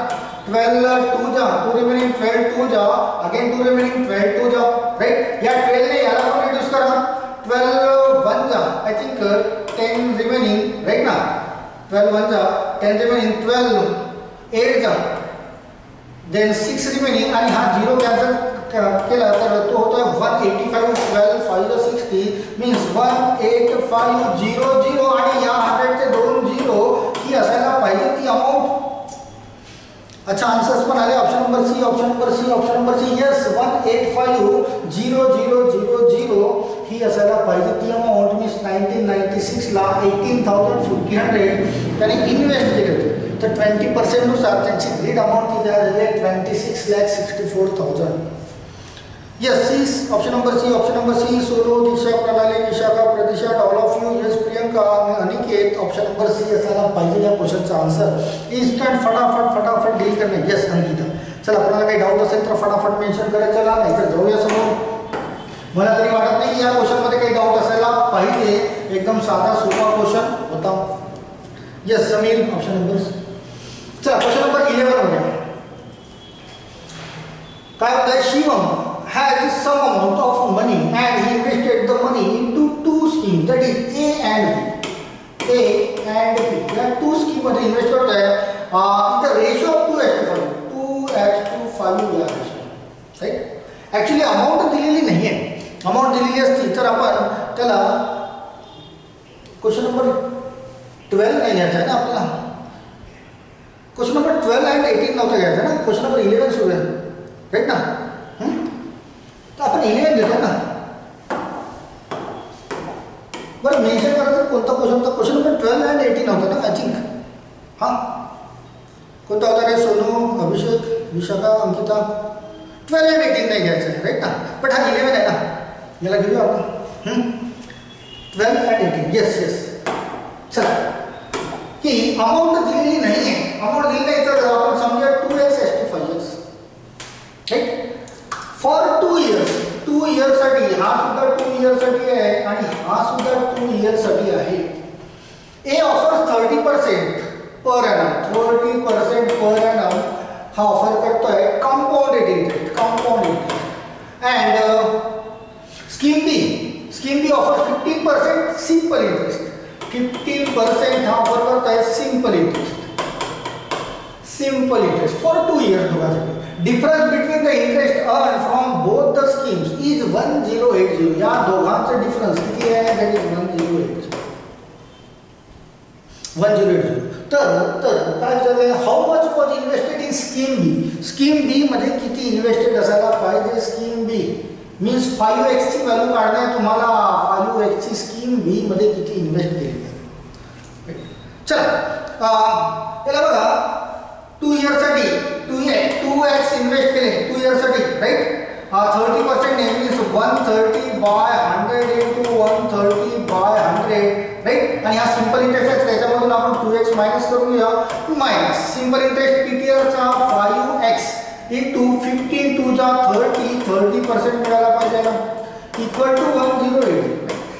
12 2 जा 2 रिमेनिंग 12 2 जा अगेन 2 रिमेनिंग 12 2 जा. राईट. या 12 ने याला पण रिड्यूस करा. 12 1 जा आय थिंक 10 रिमेनिंग. राईट ना. 12 1 जा 10 रिमेनिंग 12 8 जा देन 6 रिमेनिंग आणि हा 0 कॅन्सल केला तर तो होता 185. 12 5 60 मीन्स 18500 आणि या 100 चे 2 0 ही असायला पाहिजे ती अमाऊंट. अच्छा आन्सर्स पण आले. ऑप्शन नंबर सी यस 1850000 ही असायला पाहिजे ती अमाऊंट. मीन्स 1996 ला 18,500 त्याने इन्व्हेस्ट केले होते. तर 20% नुसार त्यांची ग्रीड अमाऊंट किती आहे 26,64,000. Yes option number C Sonu Diksha Pranali Vishakha Pradisha all of you. Yes Priyanka Aniket. Option number C असायला पाहिजे या क्वेश्चनचा आन्सर. इन्स्टंट फटाफट डील करणे. यस अंकिता. चला आपल्याला काही डाऊट असेल तर फटाफट मेन्शन करायचं. चला नाही तर जाऊया समोर. मला तरी वाटत नाही की या क्वेश्चनमध्ये काही डाऊट असायला पाहिजे. एकदम साधा सोपा क्वेश्चन होता. यस समीर. ऑप्शन नंबर चला क्वेश्चन नंबर 11 बघूया. काय होतं. Shivam has some amount of money and he invested the money into 2 schemes, that is A and B. या 2 स्कीम मध्ये इन्व्हेस्ट करत आहे. इथं रेशो ऑफ 2:5 या रेशो. राईट. ऍक्च्युली अमाऊंट दिलेली नाही आहे. अमाऊंट दिलेली असती तर आपण त्याला क्वेश्चन नंबर 12 नाही घ्यायचा आहे ना आपल्याला. क्वेश्चन नंबर 12 and 18 नव्हता घ्यायचा ना. क्वेश्चन नंबर 11 सुरू आहे. राईट ना. तर आपण 11 घेतो ना. बरं मेन्शन करायचं कोणता क्वेश्चन होता. क्वेश्चन नंबर 12 and 18 होता ना आय थिंक. हां कोणता होता रे सोनू अभिषेक विशाखा अंकिता. 12 and 18 नाही घ्यायचं आहे. राईट ना. बट हा 11 आहे ना. याला घेऊया आपण. 12 and 18 यस. चला की अमाऊंट दिलेली नाही आहे. अमाऊंट दिली नाही तर आपण समजा 2x * 5x. Right. For 2 years. 2 इयर्ससाठी हा सुद्धा 2 इयर्ससाठी आहे आणि हा सुद्धा 2 इयर्ससाठी आहे. A offer 30% per annum. 30% per annum हा ऑफर करतोय compounded interest. And scheme B offer 15% simple interest. 15% हा ऑफर करतोय सिंपल इंटरेस्ट फॉर 2 इयर्स दोघांसाठी. Difference between the interest earn from both the schemes is 1080. या दोघांचं डिफरन्स किती आहे that is 1080. तर काय झालं. How much was invested in scheme B. Scheme B मध्ये किती इन्व्हेस्टेड असायला पाहिजे. स्कीम बी मीन्स 5x ची व्हॅल्यू काढणे तुम्हाला. 5x ची स्कीम बी मध्ये किती इन्व्हेस्ट केली आहे. चला याला बघा 2 इयर्ससाठी 2x इन्व्हेस्ट केले 2 इयर्ससाठी. राईट. 30% means 130/100 into 130/100. राईट. आणि हा सिंपल इंटरेस्ट आहे. त्याच्यामधून आपण 2x मायनस करून घेऊया. मायनस सिंपल इंटरेस्ट पीटीआरचा 5x इंटू 15 टू जा 30% मिळाला पाहिजे इक्वल टू 1080.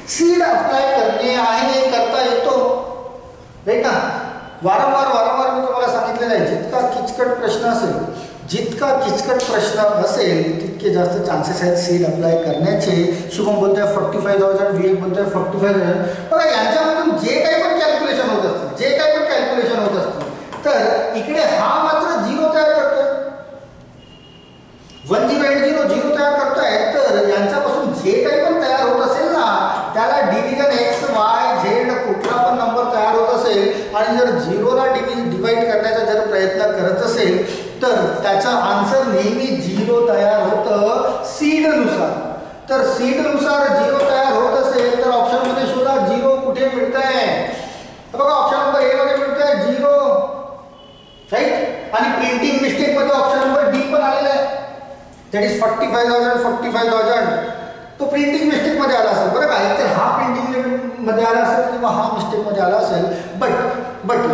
सीड अप्लाय करणे आहे, करता येतो राईट ना. वारंवार मी तुम्हाला सांगितलेलं आहे, जितका किचकट प्रश्न असेल तितके जास्त चान्सेस आहेत सीड अप्लाय करण्याचे. शुभम बोलतोय 45,000, विवेक बोलतोय 45,000. बघा यांच्यामधून जे काही पण कॅल्क्युलेशन होत असतं तर इकडे हा मात्र झिरो तयार करतोय, 1080 तयार करतोय. तर यांच्यापासून जे काही पण तयार होत असेल ना त्याला डिव्हिजन एक्स वाय झेड कुठला पण नंबर तयार होत असेल आणि जर झिरोला डिवाइड करण्याचा जर प्रयत्न करत असेल तर त्याचा आन्सर नेहमी झिरो तयार होतं सीडनुसार. तर सीडनुसार झिरो तयार होत असेल तर ऑप्शनमध्ये शोधा झिरो कुठे मिळतंय. बघा ऑप्शन नंबर ए मध्ये मिळतंय झिरो राईट. आणि प्रिंटिंग मिस्टेक मध्ये ऑप्शन नंबर डी पण आलेला आहे, दॅट इज 45,000. तो प्रिंटिंग मिस्टेक मध्ये आला असेल बरं का. तर हा प्रिंटिंग मध्ये आला असेल किंवा हा मिस्टेक मध्ये आला असेल. बट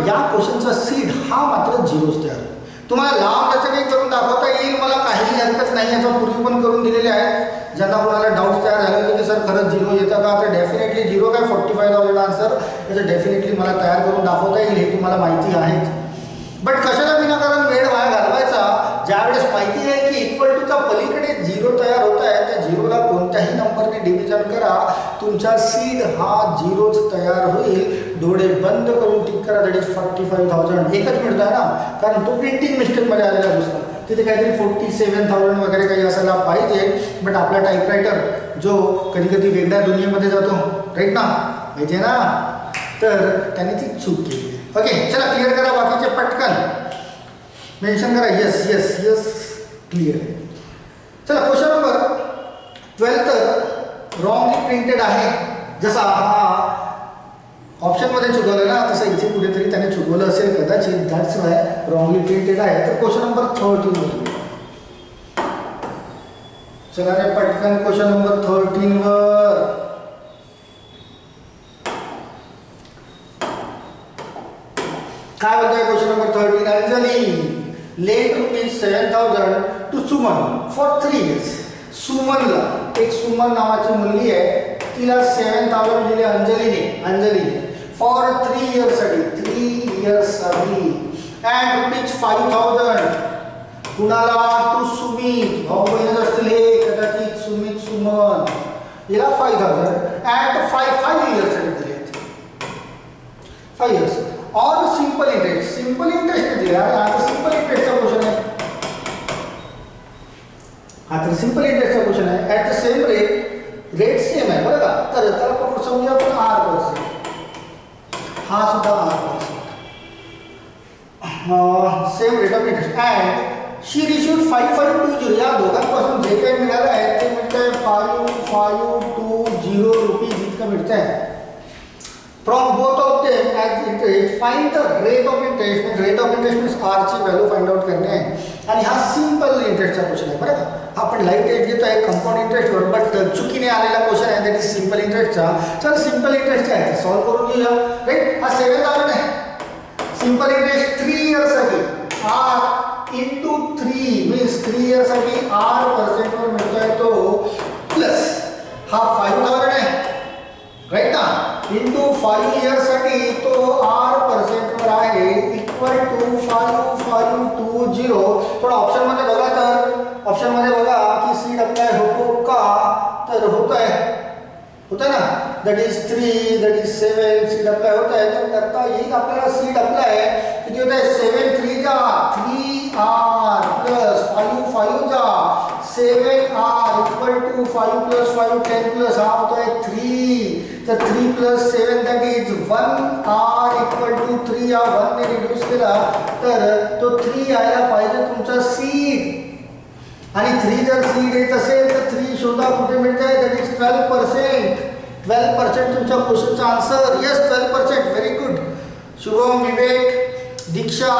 या क्वेश्चनचा सीड हा मात्र झिरोच तयार होईल. तुम्हाला लांब त्याचं काही करून दाखवता येईल, मला काही हरकत नाही. याचा पूर्वी पण करून दिलेले आहेत. ज्यांना कोणाला डाऊट तयार झाले होते की सर खरंच झिरो येतं का, तर डेफिनेटली झिरो काय 45,000 आन्सर याचं डेफिनेटली मला तयार करून दाखवता येईल, हे तुम्हाला माहिती आहेच. बट कशाला विनाकारण वेळ वाया घालवायचा, ज्यावेळेस माहिती आहे की इक्वल टूचा पलीकडे झिरो तयार होत आहे, त्या झिरोला कोणत्याही नंबरने डिव्हिजन करा, तुमचा सीड हा झिरोच तयार होईल. डोळे बंद करून टिक करा, दॅट इज 45,000. एकच मिळत आहे ना, कारण तो प्रिंटिंग मिस्टेकमध्ये आलेला दुसरा, तिथे काहीतरी 47,000 वगैरे काही असायला पाहिजे. बट आपला टाईपरायटर जो कधी कधी वेगळ्या दुनियेमध्ये जातो राईट ना, माहिती आहे ना, तर त्याने ती चूक केली. ओके चला क्लिअर करा, बाकीचे पटकन मेन्शन करा. Yes clear. चला क्वेश्चन नंबर 12 तर रॉंगली प्रिंटेड आहे. जसा हा ऑप्शनमध्ये चुकवलं ना तसं इथे कुठेतरी त्याने चुकवलं असेल कदाचित, दॅट्स वाय रॉंगली प्रिंटेड आहे. तर क्वेश्चन नंबर 13 वर चला रे पटकन. क्वेश्चन नंबर 13 वर काय बोलतोय question number 13. Anjali let ₹7,000 to Suman for 3 years. सुमनला, एक सुमन नावाची मुलगी आहे, तिला 7,000 दिले अंजलीने फॉर 3 years साठी अँड ₹5,000 कुणाला, टू सुमित. भाऊ बहिणच असतील हे कदाचित, सुमित सुमन, हिला 5,000 अँड 5 years साठी दिले, 5 years और सिंपल इंटरेस्ट दिला. आता सिंपल इंटरेस्टचा क्वेश्चन आहे, सिंपल इंटरेस्टचा क्वेश्चन आहे. At the same rate same आहे बरं का. तर त्याला आपण समजूया आपण R%, हा सुद्धा R%, same rate of interest. And she received 5,520. या दोघांपासून जे काही मिळालं आहे ते मिळतं आहे 5,520 रुपीज इतकं मिळतं आहे. From both of them as interest, find the rate of interest. Rate of interest means R ची व्हॅल्यू फाइंड आउट करणे आहे. आणि हा सिंपल इंटरेस्टचा क्वेश्चन आहे बरं का. आपण लाईट रेट घेतो आहे कंपाऊंड इंटरेस्टवर, बट चुकीने आलेला क्वेश्चन आहे, दॅट इज सिंपल इंटरेस्टचा. चल सिंपल इंटरेस्ट आहे सॉल्व्ह करून घेऊया राईट. हा 7,000 आहे. सिंपल इंटरेस्ट 3 years साठी R इंटू 3 मीन्स 3 years साठी R% वर मिळतोय तो, प्लस हा 5,000 आहे राईट ना, इंटू 5 years साठी तो R% वर आहे इक्वल टू 5,520. थोडा ऑप्शनमध्ये बघा, तर ऑप्शनमध्ये बघा की सीड अप्लाय होतो का, तर होत आहे ना, that is 3, that is 7 seed apply होत आहे. तर करता येईल आपल्याला सीड अप्लाय किती होत आहे, 7 3 जा 3R प्लस 5 जा 7R equal to 5 plus 5 10 plus हा होतो आहे 3. तर 3 plus 7 that is 1R equal to 3. या 1 ने रिड्यूस केला तर तो 3 यायला पाहिजे तुमचा सीड. आणि 3 जर सीड येत असेल तर 3 शोधा कुठे मिळते, दॅट इज 12%. 12% तुमच्या क्वेश्चनचा answer. Yes 12%. Very good. Shubham, Vivek, Diksha,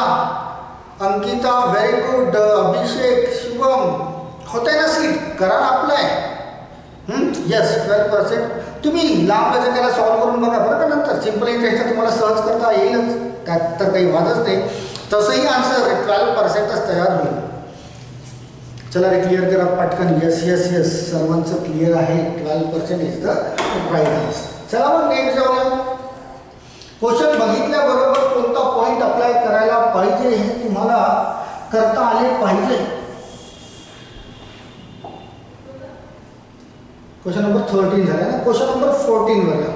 Ankita, very good. Abhishek, Shubham, होत आहे ना सीड, करा अप्लाय. यस 12%. तुम्ही लांब त्याला सॉल्व्ह करून बघा बरं का. नंतर सिंपल इंटरेस्टचा तुम्हाला सहज करता येईलच, त्यात तर काही वादच नाही. तसंही आन्सर 12%च तयार होईल. चला रे क्लिअर करा पटकन. यस यस यस सर्वांचं क्लिअर आहे. 12% इज द राईट आन्सर. चला मग नेक्स्ट जाऊया. क्वेश्चन बघितल्याबरोबर कोणता पॉईंट अप्लाय करायला पाहिजे हे तुम्हाला करता आले पाहिजे. क्वेश्चन नंबर 13 झाला ना. क्वेश्चन नंबर 14 वर या.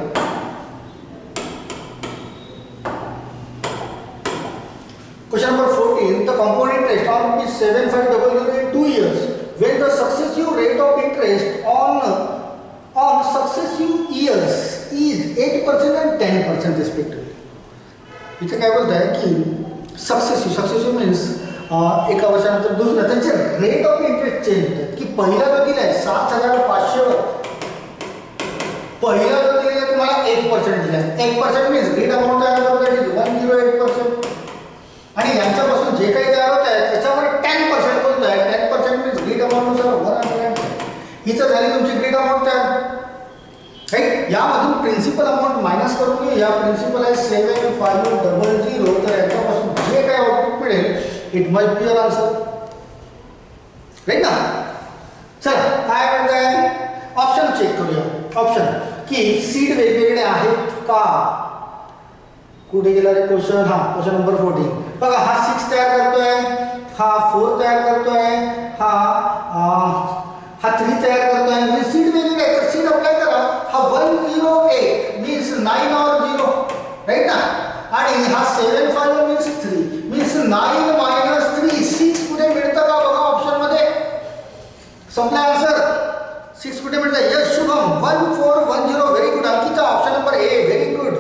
Question number 14. The compound interest on rupees 7500 in 2 years, when the successive rate of interest on successive years is 8% and 10% respectively. इथे काय बोलत आहे की सक्सेसिव्ह मीन्स एका वर्षानंतर दुसऱ्या त्यांचे रेट ऑफ इंटरेस्ट चेंज होतात. की पहिला जो दिलाय 7500 वर, पहिला जो दिलेला तुम्हाला 8% दिलाय. 8% मीन्स रीड अमाऊंट तयार होत आहे 108%. आणि यांच्यापासून जे काही तयार होत आहे त्याच्यावर 10% बोलत आहे. 10% मीन्स ग्रीड अमाऊंटनुसार 100. ही तर झाली तुमची ग्रीड अमाऊंट तयार. राईट. यामधून प्रिन्सिपल अमाऊंट मायनस करून घेऊ. या प्रिन्सिपल आहे 7500. तर याच्यापासून जे काही आउटपुट मिळेल it must be your answer. Right ना. चला काय म्हणताय ऑप्शन चेक करूया. ऑप्शन की सीड वेगवेगळे आहेत का. कुठे गेला रे क्वेश्चन. हा क्वेश्चन नंबर 14 बघा. हा 6 तयार करतोय, हा 4 तयार करतोय, हा 3 तयार करतोय. म्हणजे सीड वेगवेगळे आहेत. तर सीड अप्लाय करा. हा 108 मीन्स 9 और 0. राईट ना. आणि हा 75 मीन्स 3 मीन्स 9 मायनस 3. 6 कुठे मिळतं का बघा ऑप्शन मध्ये. संपला आन्सर. 6 कुठे मिळतं. Yes Shubham 1410. Very good. Ankita option number A. Very good.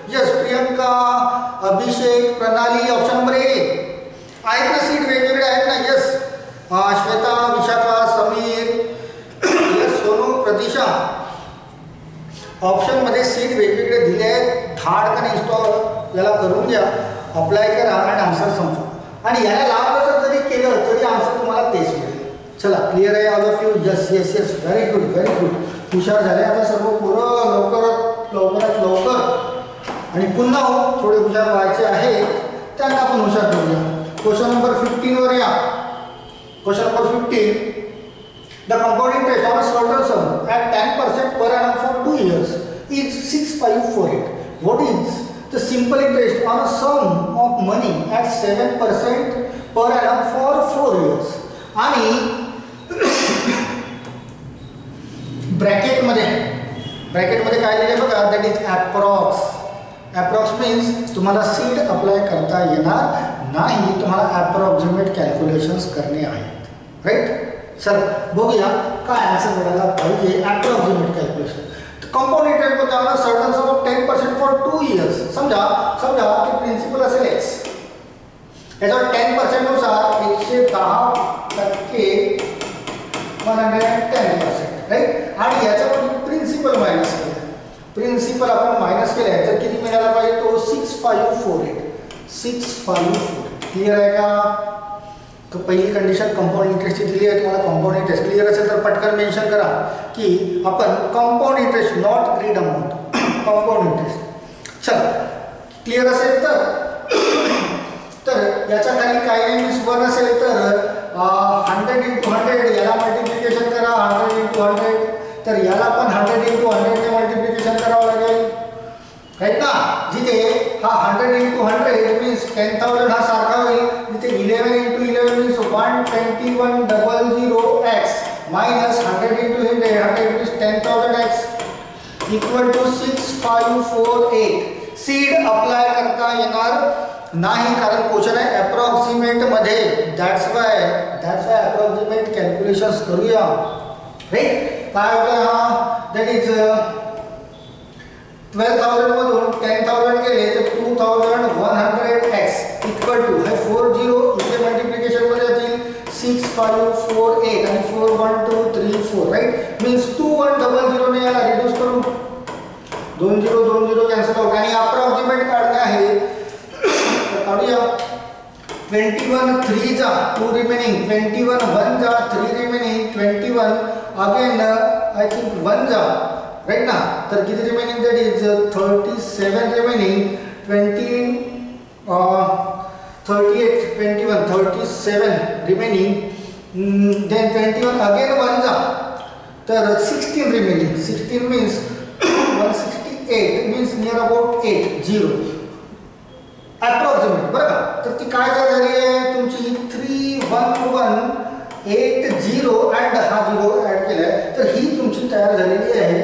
Yes Priyanka, Abhishek, Pranali option number ए आहेत ना. सीट वेगवेगळे आहेत ना. Yes Shweta, Vishakha, Sameer, yes Sonu, Pratisha. Option मध्ये सीट वेगवेगळे दिले आहेत. धाडकन इन्स्टॉल याला करून घ्या, अप्लाय करा आणि आन्सर संपवा. आणि याला लांब जरी केलं तरी आन्सर तुम्हाला तेच मिळेल. चला क्लिअर आहे all of you. Yes yes yes very good very good. हुशार झाले आता सर्व पोरं. लवकरात लवकर आणि पुन्हा थोडे हुशार व्हायचे आहे त्यांना पण हुशार करूया. क्वेश्चन नंबर 15 वर या. Question number 15. The compound interest on a certain some at 10% per annum for 2 years is 6548. What is the simple interest on a sum of money at 7% per annum for 4 years? आणि ब्रॅकेटमध्ये काय लिहिले बघा. That is approx. Approx means तुम्हाला seed apply करता येणार नाही. तुम्हाला approximate calculations करणे आहेत. राईट. सर बघूया काय आन्सर मिळायला पाहिजे. Approximate calculation. कंपाऊंड इंटरेस्ट मध्ये आम्हाला certain some of 10% for 2 years. समजा की प्रिन्सिपल असेल एक्स. याच्यावर 10% नुसार 110% 110%. राईट. आणि याच्यामध्ये प्रिन्सिपल मायनस केलं. प्रिन्सिपल आपण मायनस केलं आहे तर किती मिळायला पाहिजे तो 6548. 6548. क्लिअर आहे का. पहिली कंडिशन कंपाऊंड इंटरेस्टची दिली आहे तुम्हाला. कंपाऊंड इंटरेस्ट क्लिअर असेल तर पटकन मेन्शन करा की आपण कंपाऊंड इंटरेस्ट नॉट ग्रीड अमाऊंट. Compound interest. चला क्लिअर असेल तर याच्या खाली काही नाही मीन्स 1 असेल तर 100 × 100 याला मल्टिप्लिकेशन करा. 100 × 100 तर याला पण 100 × 100 ने मल्टिप्लिकेशन करावं लागेल. राईट ना. जिथे हा 100 × 100 मीन्स 10,000 हा सारखा होईल. जिथे 11 × 11 means 121,000x minus 100 × 100 means 10,000x equal to 6548. सीड अप्लाय करता येणार नाही कारण क्वेश्चन आहे अप्रॉक्सिमेट मध्ये. दॅट्स वाय अप्रॉक्सिमेट कॅल्क्युलेशन्स करूया. राईट. काय होतं हा. दॅट इज 12,000 मधून 10,000 गेले तर 2,100x इक्वल टू हे 40 इथे मल्टिप्लिकेशन मध्ये येतील 6548 आणि 4 1 2 3 4. राईट. मीन्स 2100 ने याला रिड्यूस करू. 20 कॅन्सल आउट आणि अप्रॉक्सिमेट काढणे आहे. काढूया. 21 3 जा 2 रिमेनिंग. 21 1 जा 3 रिमेनिंग. 21 अगेन आय थिंक 1 जा. राईट ना. तर किती remaining. That is 37 remaining. 20 38, 21, 37 remaining. Then 21 again 1 जा, तर 16 remaining. 16 means 168 means near about 8 0 approximate, बरं का. तर ती काय झाली आहे तुमची 31180 and हा 0 ऍड केलाय, तर ही तुमची तयार झालेली आहे.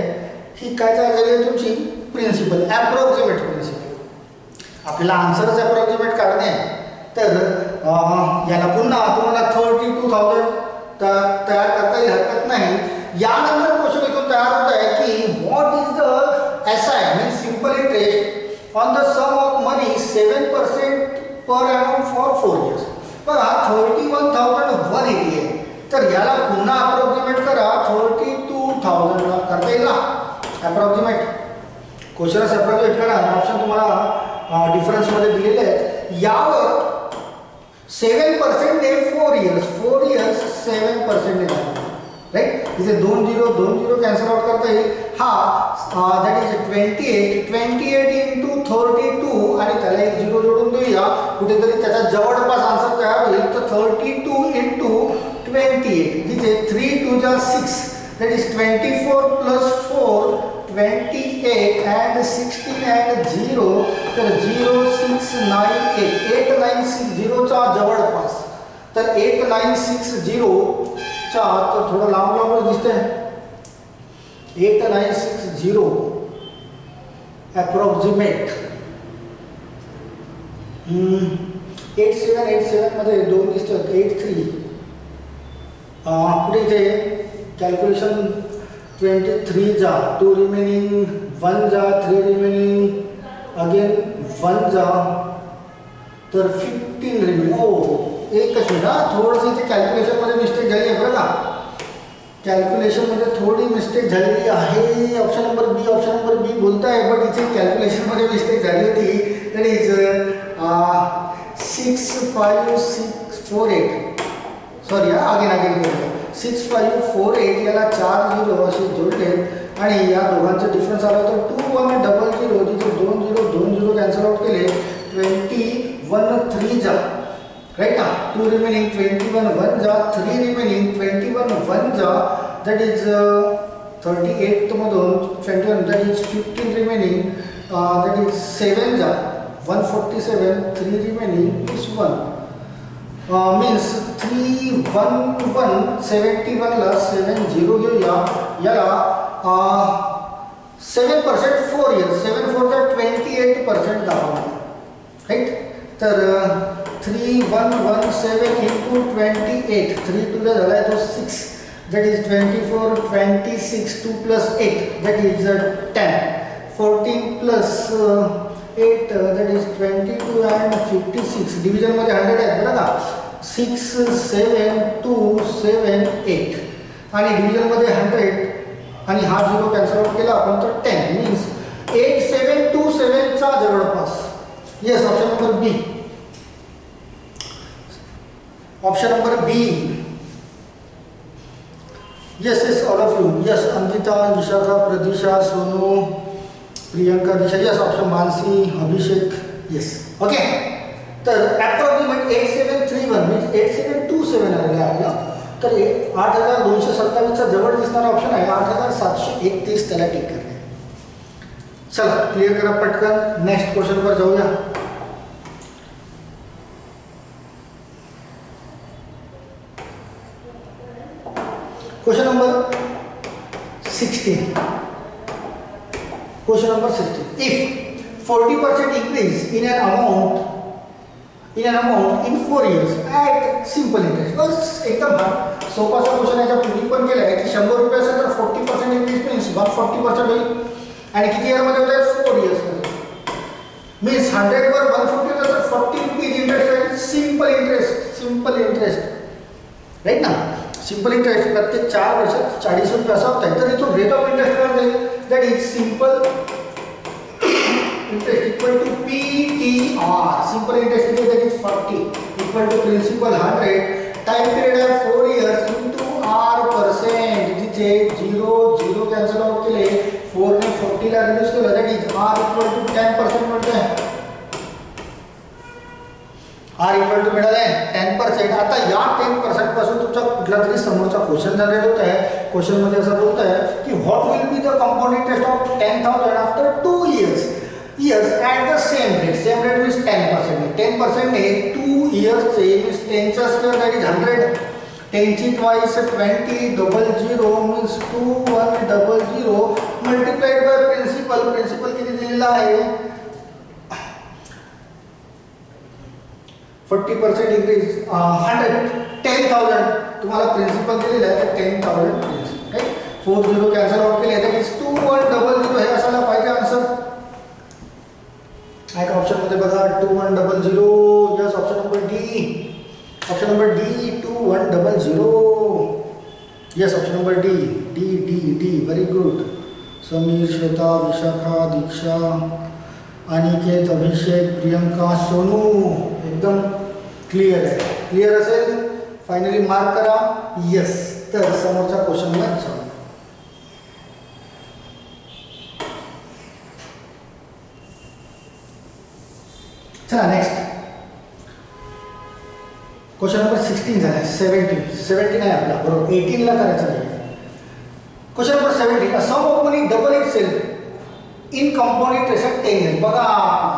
ही काय तयार झाली आहे तुमची प्रिन्सिपल, अप्रॉक्सिमेट प्रिन्सिपल. आपल्याला आन्सरच अप्रॉक्सिमेट काढणे आहे. तर याला पुन्हा तुम्हाला 32,000 तयार करता येईल, हरकत नाही. यानंतर क्वेश्चन इथून तयार होत आहे की what is the SI means simple interest on the sum of money 7% per annum for 4 years. बघा 31,180 आहे, तर याला पुन्हा अप्रॉक्सिमेट करा. 32,000 करता येईल ना अप्रॉक्सिमेट. क्वेश्चनच अप्रॉक्सिमेट करा. ऑप्शन तुम्हाला डिफरन्समध्ये दिलेले आहेत. यावर 7% ने 4 years 7% ने राइट. इथे 2 0 कॅन्सल आउट करता येईल. हा दॅट इज 28 इंटू 32 आणि त्याला एक 0 जोडून देऊया. कुठेतरी त्याचा जवळपास आन्सर तयार होईल. तर 32 इंटू 28 जिथे 3 2 जा 6 that is 24 plus 4 28 and 16 and 0 तर 0698 8960 चा जवळपास. तर 8960 चा तर थोडं लांब दिसतंय. 8960 अप्रॉक्सिमेट 8787 मध्ये 2 दिसतात. 83 पुढे इथे कॅल्क्युलेशन 23 जा 2 रिमेनिंग 1 जा 3 रिमेनिंग अगेन 1 जा तर 15 रिमेनिंग. ओ एकच मिनिट हा, थोडंसं इथे कॅल्क्युलेशनमध्ये मिस्टेक झाली आहे बरं का. कॅल्क्युलेशनमध्ये थोडी मिस्टेक झालेली आहे. ऑप्शन नंबर बी बोलताय, बट इथे कॅल्क्युलेशनमध्ये मिस्टेक झाली होती. दॅट इज 65648 सॉरी अगेन 6548 याला 4 0 असे जोडले आणि या दोघांचा डिफरन्स आला तर 2100 जिथे 2 0 कॅन्सल आउट केले. 21 3 जा राइट ना. 2 रिमेनिंग 21 1 जा 3 रिमेनिंग 21 1 जा दॅट इज 38 मधून 21 that is 15 remaining that is 7 जा 147 3 रिमेनिंग इज 1 मीन्स 311 71 ला 70 घेऊया. याला 7% 4 years 7 4 चा 28% दाखवणार राइट. तर 3117 इंटू 28 3 2 ला झाला आहे तो 6 that is 24 26 2 plus 8 that is 10 14 plus 8 that is 22 and 56 डिव्हिजनमध्ये 100 आहेत बरं का. 6 7 2 7 8 आणि डिव्हिजनमध्ये 100 आणि हा 0 कॅन्सल आउट केला आपण तर 10 मीन्स 8727 चा जवळपास. Yes option number B. Option number B. Yes all of you. Yes Ankita Vishakha Pradisha Sonu Priyanka Disha. Yes option Mansi Abhishek. Yes okay. तर अप्रॉक्सिमेट 8731 मीन्स 8727 आलेला आहे. तर 8227 चा जवळ दिसणारा ऑप्शन आहे. 8731 त्याला टिक करणे. चला क्लियर करा पटकन. नेक्स्ट क्वेश्चन वर जाऊया. Question number 16. Question number 16. If 40% increase in an amount in 4 years at simple interest. बस एकदम सोपा सा क्वेश्चन आहे. पूर्वी पण केला आहे की 100 रुपये असेल तर 40% इंक्रीज मीन्स 140% होईल आणि किती इयर मध्ये होत आहे 4 इयर्स मध्ये. मीन्स 100 वर 140 होतं तर 40 रुपीज इंटरेस्ट आहे. सिंपल इंटरेस्ट राईट ना. सिंपल इंटरेस्ट प्रत्येक 4 वर्षात 40 रुपये असा होत आहे. तर इथून रेट ऑफ इंटरेस्ट काय जाईल that is simple interest equal to PTR. Simple interest is that is 40 equal to principal 100. Time period है 4 years into R%. जिथे 0 cancel out केले 4 ने 40 ला reduce केलं that is R equal to 10% मिळते हैं. आर इक्वल टू मिळालं आहे 10%. आता या 10% पासून तुमचा कुठला तरी समोरचा क्वेश्चन जनरेट होत आहे. क्वेश्चनमध्ये असं बोलत आहे की what will be the compound interest of 10,000 after 2 years at the same rate. Same rate means 10%. 10% ने 2 years चे means 10 चा स्क्वेअर that is 100. 10 ची twice 20 00 means 2100 multiplied by principal. Principal किती दिलेला आहे 40% increase 10,000 तुम्हाला प्रिन्सिपल दिलेला आहे तर 10,000 प्रिन्सिपल राईट. 40 कॅन्सल आउट केले तर 2100 हे असायला पाहिजे आन्सर. एक ऑप्शन मध्ये बघा 2100. Yes option number D. Option number D 2100. Yes option number D D D D. Very good. Samir, Shweta, Vishakha, Diksha, Aniket, Abhishek, Priyanka, Sonu एकदम क्लिअर आहे. क्लिअर असेल फायनली मार्क करा. यस. तर समोरच्या क्वेश्चनला जाऊ. चला नेक्स्ट क्वेश्चन नंबर 16 झाला. 17 आहे आपला बरोबर. 18 ला करायचं नाही. Question number 17. Sum of money double itself in compound interest 10 years. बघा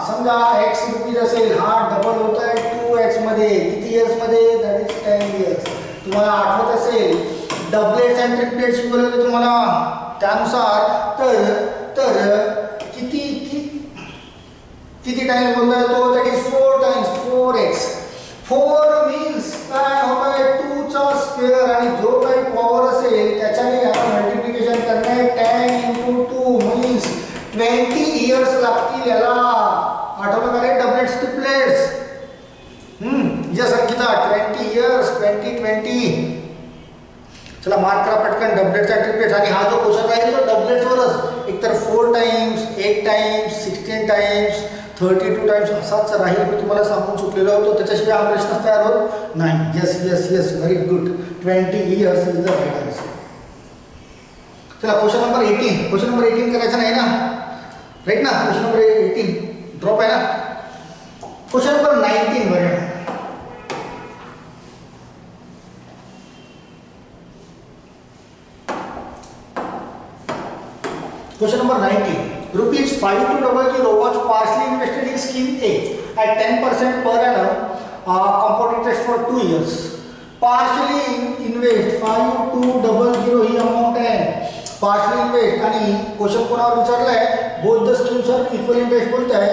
समजा x रुपीज असेल हा डबल होत आहे 2x मध्ये. किती इयर्स मध्ये दॅट इज 10 years. तुम्हाला आठवत असेल डबलेट्स अँड ट्रिपलेट्स शिकवले होते तुम्हाला त्यानुसार. तर किती टाइम बोलतोय तो that is 4 times 4x. 4 means काय होत आहे 2 चा स्क्वेअर आणि जो काही पॉवर असेल त्याच्याने आपण मल्टिप्लिकेशन करणे 10 into 2 मीन्स 20 years लागतील याला. आठवलं का रे डबलेट्स ट्रिपलेट्स. या संख्येचा 20 years 20. चला मार्क करा पटकन डबलेट्स ट्रिपलेट्स. आणि हा जो क्वेश्चन राहील तो डबलेट्स वरच. एकतर 4 times 8 times 16 times 32 times असाच राहील. मी तुम्हाला सांगून चुकलेलो होतो. त्याच्याशिवाय हा प्रश्न तयार होत नाही. Yes yes yes very good. 20 years is the right answer. चला क्वेश्चन नंबर 18. क्वेश्चन नंबर 18 करायचा नाही ना राईट ना. क्वेश्चन नंबर 18 ड्रॉप आहे ना. क्वेश्चन नंबर 19 बघा. Question number 19. Rupees 5200 was partially invested in scheme A at 10% per annum compound interest for 2 years. Partially invest 5200 ही amount आहे. Partially invest. आणि क्वेश्चन कोणावर विचारलाय both the schemes are equal interest बोलत आहे.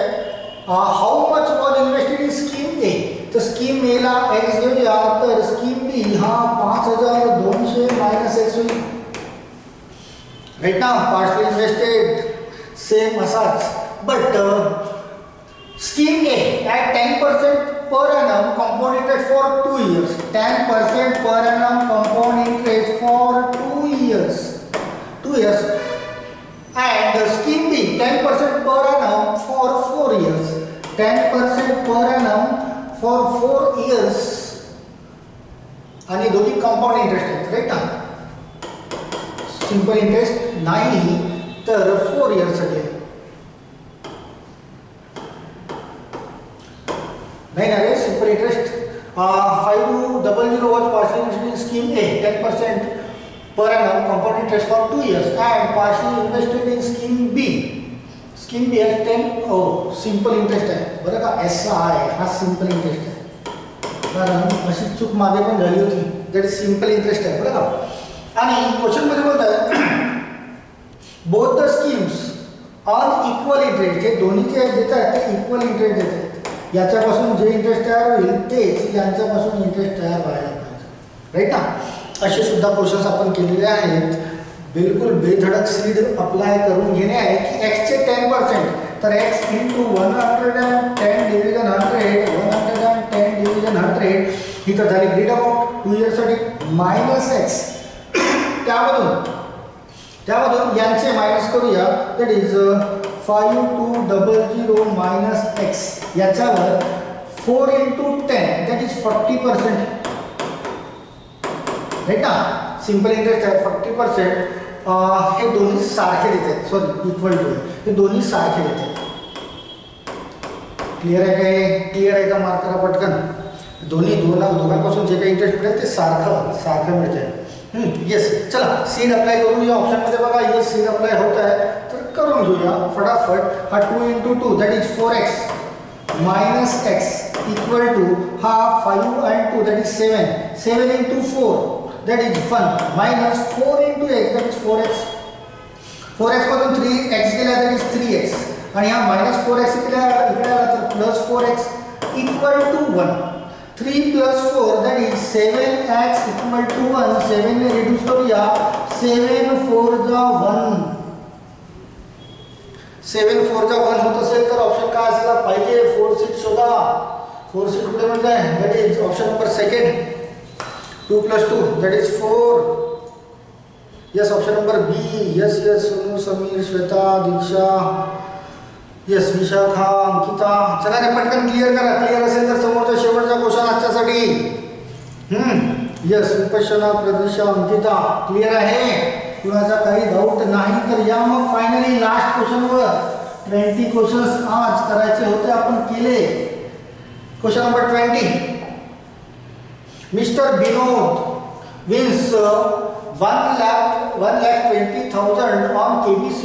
How much was invested in scheme A. तर scheme ए ला x घेऊया तर स्कीम बी हा 5200 मायनस एक्स होईल राईट ना. पार्शली इन्वेस्टेड सेम असाच. But scheme A at 10% per annum compound interest for 2 years. 10% per annum compound interest for 2 years. 2 years. And scheme B 10% per annum for 4 years. 10% per annum for 4 years. आणि दोन्ही compound interest आहेत right ना. Simple interest नाही तर 4 years साठी आहे. नहीं ना रे simple interest. 500 was partially invested in scheme A 10% per annum compound interest for 2 years and partially invested in scheme B. Scheme B has 10 simple interest आहे बरं का. SI हा सिंपल इंटरेस्ट आहे. कारण अशी चूक मागे पण झाली होती. दॅट इज सिंपल इंटरेस्ट आहे बरं का. आणि क्वेश्चन मध्ये बोलतात both the schemes on equal interest. हे दोन्ही जे देतात ते इक्वल इंटरेस्ट देतात. याच्यापासून जे इंटरेस्ट तयार होईल तेच यांच्यापासून इंटरेस्ट तयार व्हायला पाहिजे राईट ना. असे सुद्धा क्वेश्चन्स आपण केलेले आहेत. बिलकुल बेधडक सीड अप्लाय करून घेणे आहे की एक्सचे 10% तर एक्स इंटू 110 डिव्हिजन 100 110 डिव्हिजन 100 ही तर झाली ग्रीड अमाऊंट 2 इयर्ससाठी मायनस एक्स. त्यामधून यांचे मायनस करूया दॅट इज 5200 मायनस एक्स. याच्यावर 4 into 10 दॅट इज 40% राईट ना. सिंपल इंटरेस्ट आहे 40%. हे दोन्ही सारखे देतात. सॉरी इक्वल टू हे दोन्ही सारखे देतात. क्लिअर आहे काय. क्लिअर आहे का. मार्क करा पटकन. दोघांपासून जे काही इंटरेस्ट मिळेल ते सारखं मिळते. येस, चला सीड अप्लाय करून या ऑप्शनमध्ये बघा. येस, सीड अप्लाय होत आहे तर करून घेऊया फटाफट. हा 2 into 2 that is 4x minus x equal to हा 5 and 2 that is 7 into 4 that is 1 minus 4 into x that is 4x मधून 3x गेला that is 3x आणि हा minus 4x इकडे आला तर plus 4x equal to 1. 3 plus 4 that is 7x equal to 1. 7 ने reduce करूया. 7 4 जा 1. 7 4 जा 1 होत असेल तर ऑप्शन काय असायला पाहिजे? 4 6 शोधा. 4 6 कुठे म्हणजे आहे? That is option number second. 2 plus 2 that is 4. Yes, option number B. Yes Sonu, Samir, Shweta, Diksha, yes Vishakha, Ankita. चला रे पटकन क्लिअर करा. क्लिअर असेल तर समोरचा शेवटचा क्वेश्चन आजच्यासाठी. यस, विपशना, प्रतीक्षा, अंकिता क्लिअर आहे? कुणाचा काही डाऊट नाही तर या मग फायनली लास्ट क्वेश्चनवर. 20 क्वेश्चन्स आज करायचे होते, आपण केले. Question number 20. Mister Vinod wins 1,20,000 on KBC.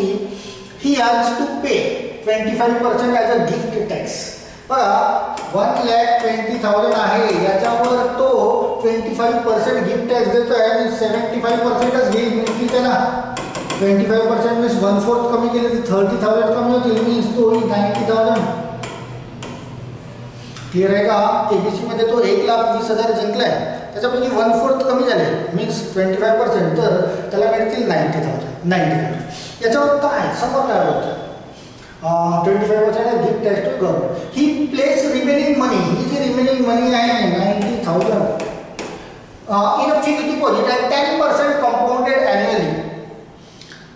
He has to pay 25% as a gift tax. बघा 1,20,000 आहे, याच्यावर तो 25% गिफ्ट टॅक्स देतोय आणि 75%च घेईल. मिळतील त्याला 25% मीन्स 1/4 कमी केले तर 30,000 कमी होतील. मीन्स तो 90,000. क्लिअर आहे का? केबीसी मध्ये तो 1,20,000 जिंकलाय, त्याच्यापैकी 1/4 कमी झाले मीन्स 25%, तर त्याला मिळतील 90,000. याच्यावर काय समोर काय बोलतोय? 25% gift tax to government. He place remaining money, ही जी रिमेनिंग मनी आहे 90,000 in a fixed deposit at 10% compounded annually.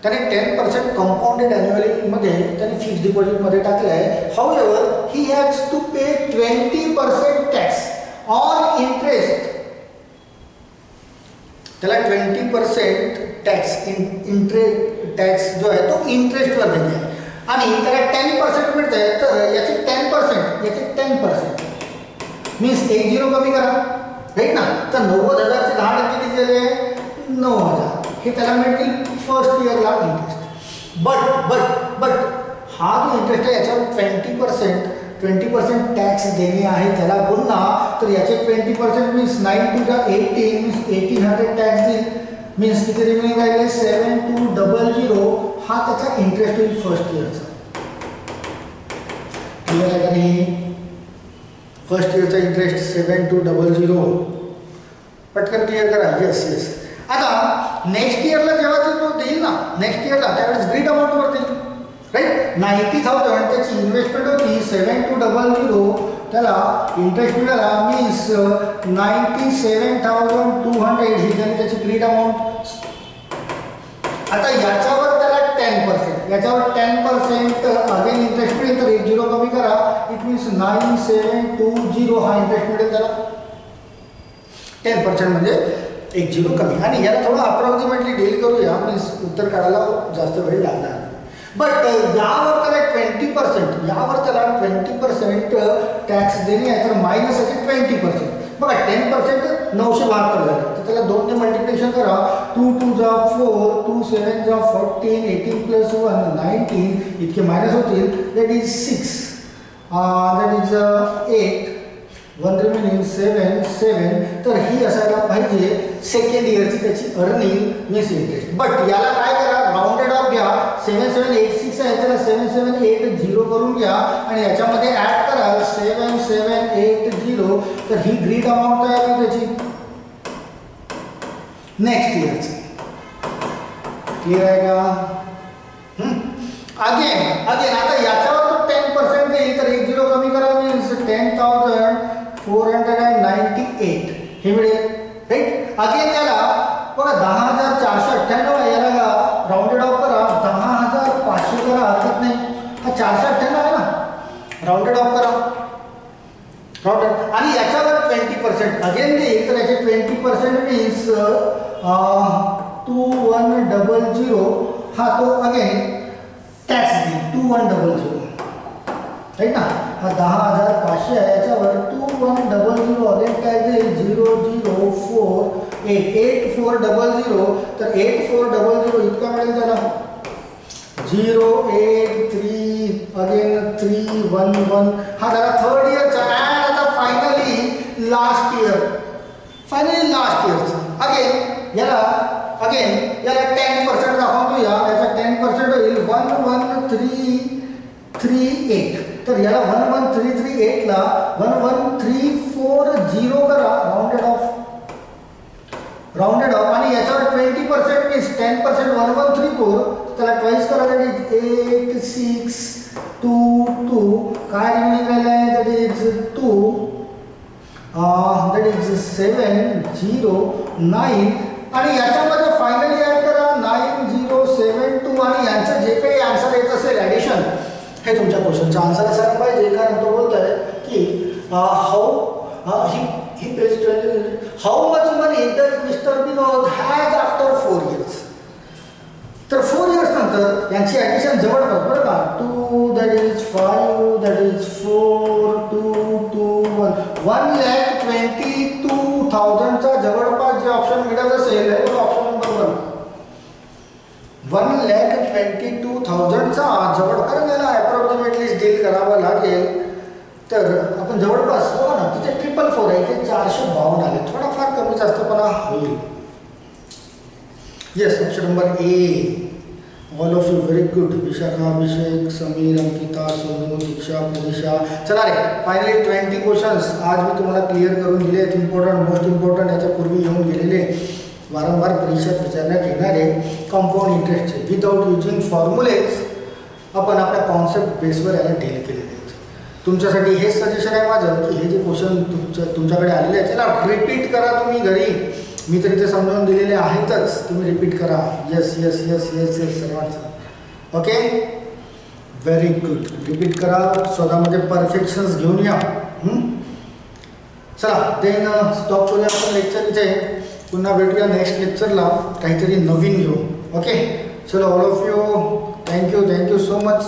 त्याने 10% कंपाऊंडेड ॲन्युअली मध्ये त्याने फिक्स्ड डिपॉझिटमध्ये टाकलं आहे. However he has to pay 20% tax on interest. त्याला 20% टॅक्स टॅक्स जो आहे तो इंटरेस्टवर द्यायचा आहे आणि त्याला 10% मिळत आहे. तर याचे 10% मीन्स 10 कमी करा, राईट ना. तर 90,000चे 10% किती झाले? 9,000. हे त्याला मिळतील फर्स्ट इयरला इंटरेस्ट. बट हा जो इंटरेस्ट आहे याच्यावर 20% टॅक्स देणे आहे त्याला पुन्हा. तर याचे 20% मीन्स 9 2 जा 18 मीन्स 1800 टॅक्स देईल. मीन्स किती रिमेनिंग राहिले? 7200. हा त्याचा इंटरेस्ट होईल फर्स्ट इयरचा. क्लिअर आहे का नाही? फर्स्ट इयरचा इंटरेस्ट 7200. पटकन क्लिअर करा. येस. आता नेक्स्ट इयरला जेव्हा तो देईल ना, नेक्स्ट इयरला त्यावेळेस ग्रीड अमाऊंटवर देईल, राईट. 90,000 त्याची इन्व्हेस्टमेंट होती. 7200 त्याला इंटरेस्ट मिळाला मीन्स 97,200 ही झाली त्याची ग्रीड अमाऊंट. आता याच्यावर त्याला 10% अगेन इंटरेस्ट मिळेल. तर 10 कमी करा, इट मीन्स 9720 हा इंटरेस्ट मिळेल त्याला. 10% म्हणजे 10 कमी. आणि याला थोडं अप्रॉक्सिमेटली डील करूया, मीन्स उत्तर काढायला जास्त वेळ लागणार. बट यावर त्याला 20% टॅक्स देणे आहे. तर मायनस याचे 20%. बघा 10% 972 झाले, तर त्याला 2 ने मल्टिप्लिकेशन करा. 2 2 जा 4, 2 7 जा 14, 18 प्लस 1 19 इतके मायनस होतील. That is 6, that is 8, 1 remaining 7. तर ही असायला पाहिजे सेकंड इयरची त्याची अर्निंग मीन्स इंटरेस्ट. बट याला काय करा? राऊंडेड ऑफ घ्या. 7786 आहे त्याला 7780 करून घ्या आणि याच्यामध्ये ऍड करा 7780. तर ही ग्रीड अमाऊंट आहे त्याची नेक्स्ट इयरची. क्लिअर आहे का? अगेन आता याच्यावर तो 10% देईल. तर 10 कमी करा मीन्स 10,498 हे मिळेल, राईट. अगेन याला बघा 10,498 आहे, याला राऊंडेड ऑफ करा 10,500 करा, हरकत नाही. हा 498 आहे ना, राऊंडेड ऑफ करा राऊंडेड. आणि याच्यावर 20% अगेन देईल. तर याचे 20% मीन्स 2100 हा तो अगेन टॅक्स देईल 2100, राईट ना. 10,500 आहे, याच्यावर 2100 अगेन काय देईल 00488,400, तर 8400 इतका मिळेल त्याला 083 अगेन 311. हा झाला थर्ड इयरचा. अँड आता फायनली लास्ट इयरचा अगेन याला 10% दाखवून देऊया. याचा 10% होईल 11338. तर याला 11338 ला 11340 करा, राउंडेड ऑफ आणि याच्यावर 20% मीन्स 10% 1134. त्याला ट्वाइस करा, दॅट इज 8622. काय रिमेनिंग राहिलं आहे, दॅट इज 2, दॅट इज 709. आणि याच्यामध्ये फायनली ॲड करा 9072. आणि यांचं जे काही आन्सर येत असेल ॲडिशन, हे तुमच्या क्वेश्चनचं आन्सर असायला पाहिजे. कारण तो बोलत आहे की how much money does mister Vinod has after 4 years. तर 4 years नंतर यांची ॲडिशन जवळपास बरं का 2 दॅट इज 5 दॅट इज 4 2 2 1 1,22,000चा जवळपास जे ऑप्शन मिळत असेल ऑप्शन नंबर 1 1,22,000चा जवळ. कारण याला अप्रॉक्सिमेटली डील करावं लागेल. तर आपण जवळपास बघा ना, तिथे 444 आहे, ते 452 आले, थोडाफार कमी जास्तपणा होईल. Yes, option number A. All of you very good. Vishakha, Abhishek, Samir, Ankita, Sonu, Diksha, Pradisha. चला रे, फायनली 20 क्वेश्चन्स आज मी तुम्हाला क्लिअर करून दिले आहेत. इम्पॉर्टंट, मोस्ट इम्पॉर्टंट, याच्यापूर्वी येऊन गेलेले वारंवार परीक्षेत विचारण्यात येणारे कंपाऊंड इंटरेस्टचे विदाउट युजिंग फॉर्म्युलेज आपण आपल्या कॉन्सेप्ट बेसवर याला डील केलेले आहेत. तुमच्यासाठी हेच सजेशन आहे माझं की हे जे क्वेश्चन तुमच्याकडे आलेले आहेत त्याला रिपीट करा तुम्ही घरी. मी तर इथे समजावून दिलेले आहेतच, तुम्ही रिपीट करा. Yes yes yes yes yes सर्वांचं. Okay, very good. रिपीट करा, स्वतःमध्ये परफेक्शन्स घेऊन या. चला देन स्टॉप करूया आपण लेक्चर इथे. पुन्हा भेटूया नेक्स्ट लेक्चरला काहीतरी नवीन घेऊ. ओके, चलो all of you, thank you so much.